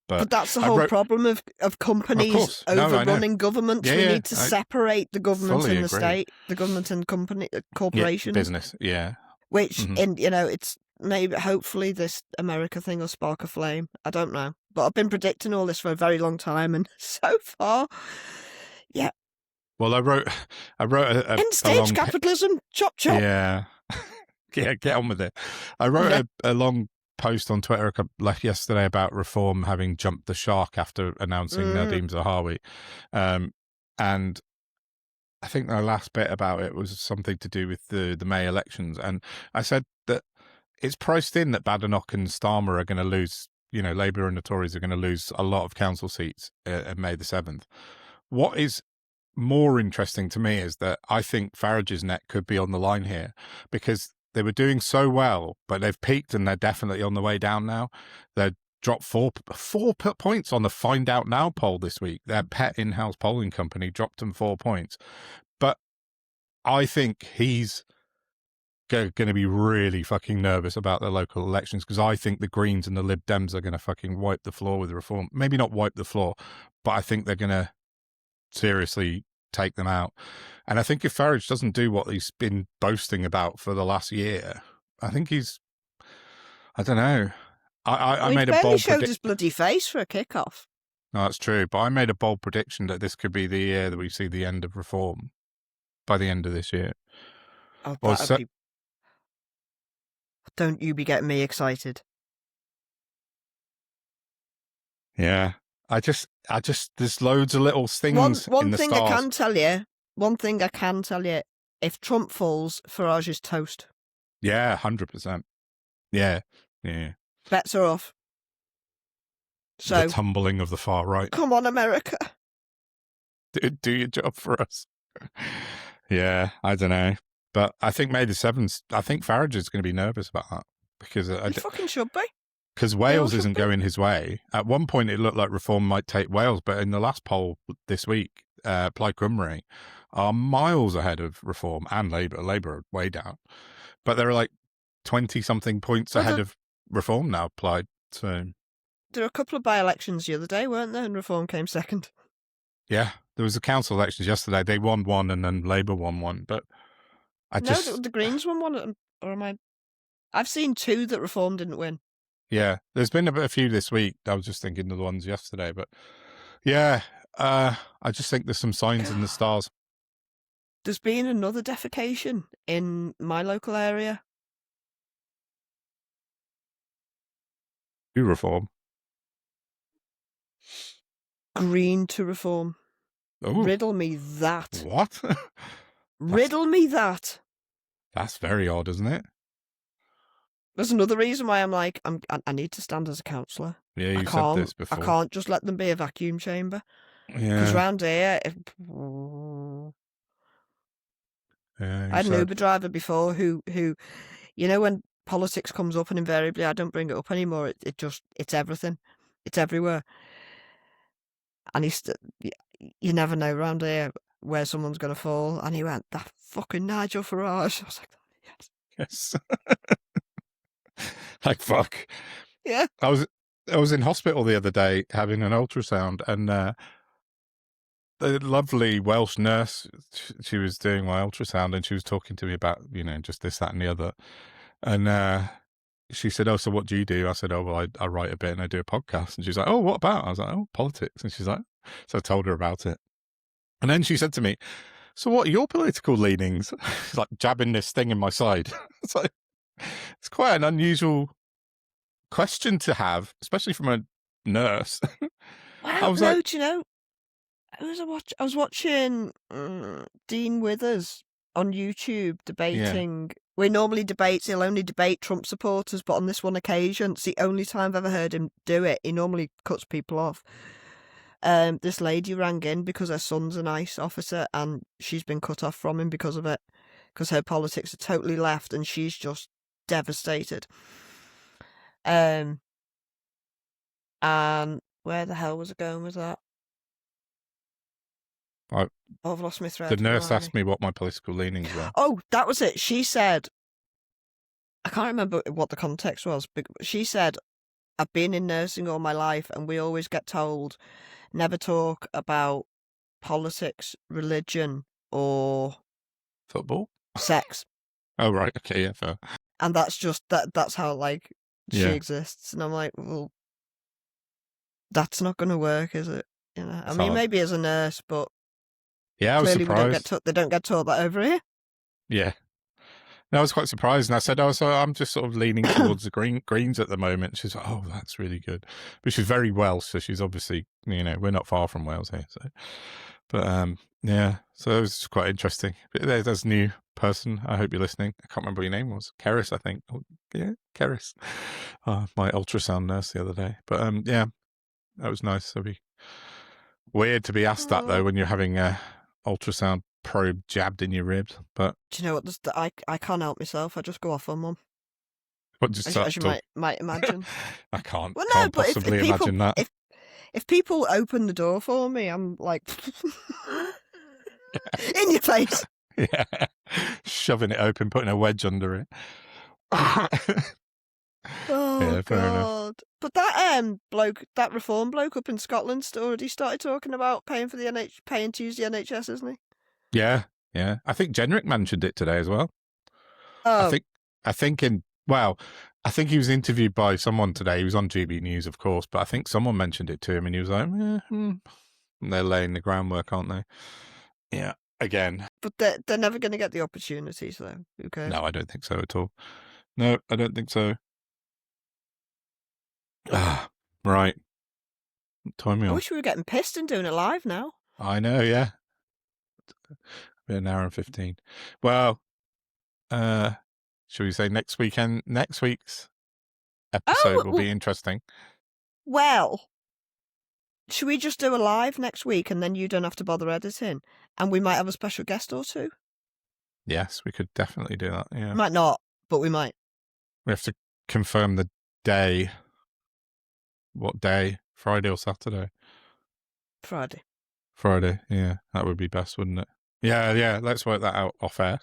Speaker 2: But that's the whole problem of companies overrunning governments. We need to separate the government and the state, the government and corporations.
Speaker 1: Business,
Speaker 2: Which, it's maybe, hopefully this America thing will spark a flame. I don't know. But I've been predicting all this for a very long time, and so far, yeah.
Speaker 1: Well, I wrote
Speaker 2: end stage capitalism, chop chop.
Speaker 1: Yeah, get on with it. I wrote a long post on Twitter like yesterday about Reform having jumped the shark after announcing Nadeem Zahawi, and I think the last bit about it was something to do with the May elections, and I said that it's priced in that Badenoch and Starmer are going to lose. Labour and the Tories are going to lose a lot of council seats on May the 7th. What is more interesting to me is that I think Farage's neck could be on the line here, because they were doing so well, but they've peaked and they're definitely on the way down now. They dropped four points on the Find Out Now poll this week. Their pet in-house polling company dropped them 4 points. But I think he's going to be really fucking nervous about the local elections, because I think the Greens and the Lib Dems are going to fucking wipe the floor with Reform. Maybe not wipe the floor, but I think they're going to seriously take them out. And I think if Farage doesn't do what he's been boasting about for the last year, I think I don't know. I made a bold
Speaker 2: showed his bloody face for a kickoff.
Speaker 1: No, that's true. But I made a bold prediction that this could be the year that we see the end of Reform by the end of this year.
Speaker 2: Oh, don't you be getting me excited.
Speaker 1: Yeah. I just, there's loads of little things in the stars.
Speaker 2: One thing I can tell you, if Trump falls, Farage is toast.
Speaker 1: Yeah, 100%. Yeah.
Speaker 2: Bets are off. So,
Speaker 1: the tumbling of the far right.
Speaker 2: Come on, America.
Speaker 1: Do your job for us. Yeah, I don't know. But I think May the 7th, I think Farage is going to be nervous about that. Because
Speaker 2: he fucking should be.
Speaker 1: Because Wales isn't going his way. At one point, it looked like Reform might take Wales, but in the last poll this week, Plaid Cymru are miles ahead of Reform and Labour. Labour are way down. But they're like 20-something points ahead of Reform now, Plaid. So
Speaker 2: there were a couple of by-elections the other day, weren't there? And Reform came second.
Speaker 1: Yeah, there was a council elections yesterday. They won one and then Labour won one. But
Speaker 2: the Greens won one. Or am I? I've seen two that Reform didn't win.
Speaker 1: Yeah, there's been a few this week. I was just thinking of the ones yesterday. But yeah, I just think there's some signs in the stars.
Speaker 2: There's been another defecation in my local area.
Speaker 1: Who Reform?
Speaker 2: Green to Reform.
Speaker 1: Ooh.
Speaker 2: Riddle me that.
Speaker 1: What?
Speaker 2: Riddle me that.
Speaker 1: That's very odd, isn't it?
Speaker 2: There's another reason why I'm like, I need to stand as a counsellor.
Speaker 1: Yeah, you said this before.
Speaker 2: I can't just let them be a vacuum chamber.
Speaker 1: Yeah.
Speaker 2: Because round here, I had an Uber driver before who, when politics comes up, and invariably I don't bring it up anymore. It's everything. It's everywhere. And you never know round here where someone's going to fall. And he went, that fucking Nigel Farage. I was like,
Speaker 1: Yes. Like, fuck.
Speaker 2: Yeah.
Speaker 1: I was in hospital the other day having an ultrasound, and the lovely Welsh nurse, she was doing my ultrasound, and she was talking to me about, just this, that, and the other. And she said, "Oh, so what do you do?" I said, "Oh, well, I write a bit and I do a podcast." And she's like, "Oh, what about?" I was like, "Oh, politics." And she's like, so I told her about it. And then she said to me, "So what are your political leanings?" She's like jabbing this thing in my side. It's like, it's quite an unusual question to have, especially from a nurse.
Speaker 2: I
Speaker 1: I
Speaker 2: don't
Speaker 1: was
Speaker 2: know.
Speaker 1: like,
Speaker 2: Do you know? I was watching Dean Withers on YouTube debating. Where normally debates, he'll only debate Trump supporters, but on this one occasion, it's the only time I've ever heard him do it. He normally cuts people off. This lady rang in because her son's an ICE officer and she's been cut off from him because of it, because her politics are totally left and she's just devastated. And where the hell was I going with that? I've lost my thread.
Speaker 1: the nurse asked me what my political leanings were.
Speaker 2: Oh, that was it. She said, I can't remember what the context was, but she said, I've been in nursing all my life and we always get told never talk about politics, religion, or
Speaker 1: Football?
Speaker 2: sex.
Speaker 1: Oh, right. Okay, yeah, fair.
Speaker 2: And that's just that's how she
Speaker 1: Yeah.
Speaker 2: exists. And I'm like, well, that's not going to work, is it? I
Speaker 1: It's
Speaker 2: mean,
Speaker 1: hard.
Speaker 2: maybe as a nurse, but
Speaker 1: Yeah, I was
Speaker 2: clearly
Speaker 1: surprised.
Speaker 2: they don't get taught that over here.
Speaker 1: Yeah. No, I was quite surprised. And I said, "Oh, so I'm just sort of leaning towards the Greens at the moment." She's like, "Oh, that's really good." But she's very Welsh, so she's obviously, we're not far from Wales here. So, but yeah, so it was quite interesting. But there's a new person. I hope you're listening. I can't remember what your name was. Keris, I think. Oh, yeah, Keris. My ultrasound nurse the other day. But yeah, that was nice. It'd be weird to be asked that though when you're having a ultrasound probe jabbed in your ribs. But
Speaker 2: do you know what? I can't help myself. I just go off on one.
Speaker 1: what just
Speaker 2: As you might imagine.
Speaker 1: I can't.
Speaker 2: Well, no,
Speaker 1: Can't
Speaker 2: but
Speaker 1: possibly imagine that.
Speaker 2: If people open the door for me, I'm like, in your face.
Speaker 1: Yeah, shoving it open, putting a wedge under it.
Speaker 2: Oh,
Speaker 1: yeah, fair enough.
Speaker 2: God. But that reform bloke up in Scotland's already started talking about paying for paying to use the NHS, isn't he?
Speaker 1: Yeah. I think Jenrick mentioned it today as well.
Speaker 2: Oh,
Speaker 1: I think he was interviewed by someone today. He was on GB News, of course, but I think someone mentioned it to him, and he was like, "They're laying the groundwork, aren't they?" Yeah. Again,
Speaker 2: but they're never going to get the opportunities, though. Who cares?
Speaker 1: No, I don't think so at all. No, I don't think so. Right. Time me
Speaker 2: I
Speaker 1: on.
Speaker 2: wish we were getting pissed and doing it live now.
Speaker 1: I know, yeah. An hour and 15. Well, should we say next week's episode will be interesting.
Speaker 2: Well, should we just do a live next week and then you don't have to bother editing? And we might have a special guest or two?
Speaker 1: Yes, we could definitely do that, yeah.
Speaker 2: Might not, but we might.
Speaker 1: We have to confirm the day. What day? Friday or Saturday? Friday, yeah. That would be best, wouldn't it? Yeah, let's work that out off air.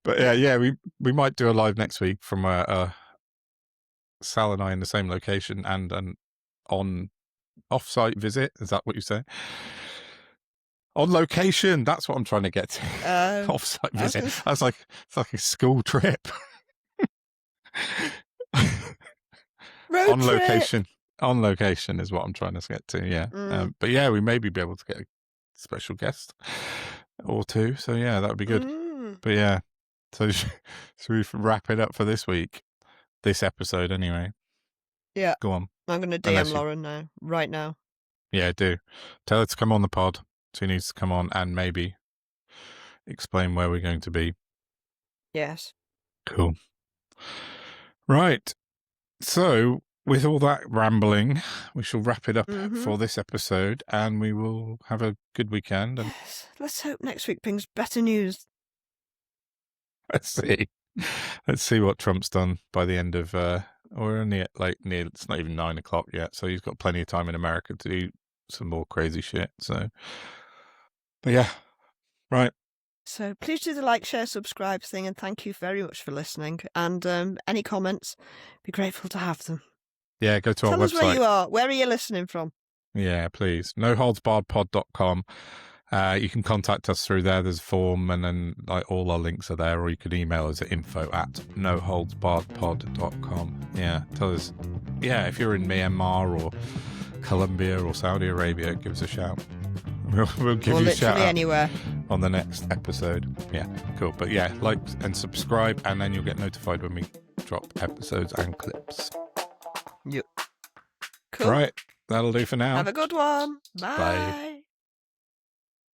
Speaker 1: But yeah, we might do a live next week from Sal and I in the same location and an off-site visit. Is that what you say? On location, that's what I'm trying to get to. Off-site visit. It's like a school trip.
Speaker 2: Road trip.
Speaker 1: Location. On location is what I'm trying to get to, yeah. But yeah, we may be able to get a special guest or two. So yeah, that would be good. But yeah, so should we wrap it up for this week? This episode, anyway.
Speaker 2: Yeah.
Speaker 1: Go on.
Speaker 2: I'm going to DM Lauren now, right now.
Speaker 1: Yeah, do. Tell her to come on the pod. She needs to come on and maybe explain where we're going to be.
Speaker 2: Yes.
Speaker 1: Cool. Right. So, with all that rambling, we shall wrap it up for this episode, and we will have a good weekend. And
Speaker 2: yes. Let's hope next week brings better news.
Speaker 1: Let's see what Trump's done by the end of. We're only at it's not even 9 o'clock yet, so he's got plenty of time in America to do some more crazy shit. So, but yeah, right.
Speaker 2: So please do the like, share, subscribe thing, and thank you very much for listening. And any comments, be grateful to have them.
Speaker 1: Yeah, go to our
Speaker 2: Tell us
Speaker 1: website.
Speaker 2: where you are. Where are you listening from?
Speaker 1: Yeah, please. noholdsbarredpod.com. You can contact us through there. There's a form, and then like all our links are there, or you can email us at info@noholdsbarredpod.com. Yeah, tell us. Yeah, if you're in Myanmar or Colombia or Saudi Arabia, give us a shout. We'll give you a shout out
Speaker 2: anywhere
Speaker 1: on the next episode. Yeah, cool. But yeah, like and subscribe, and then you'll get notified when we drop episodes and clips.
Speaker 2: Yep. Cool.
Speaker 1: Right, that'll do for now.
Speaker 2: Have a good one.
Speaker 1: Bye.
Speaker 2: Bye.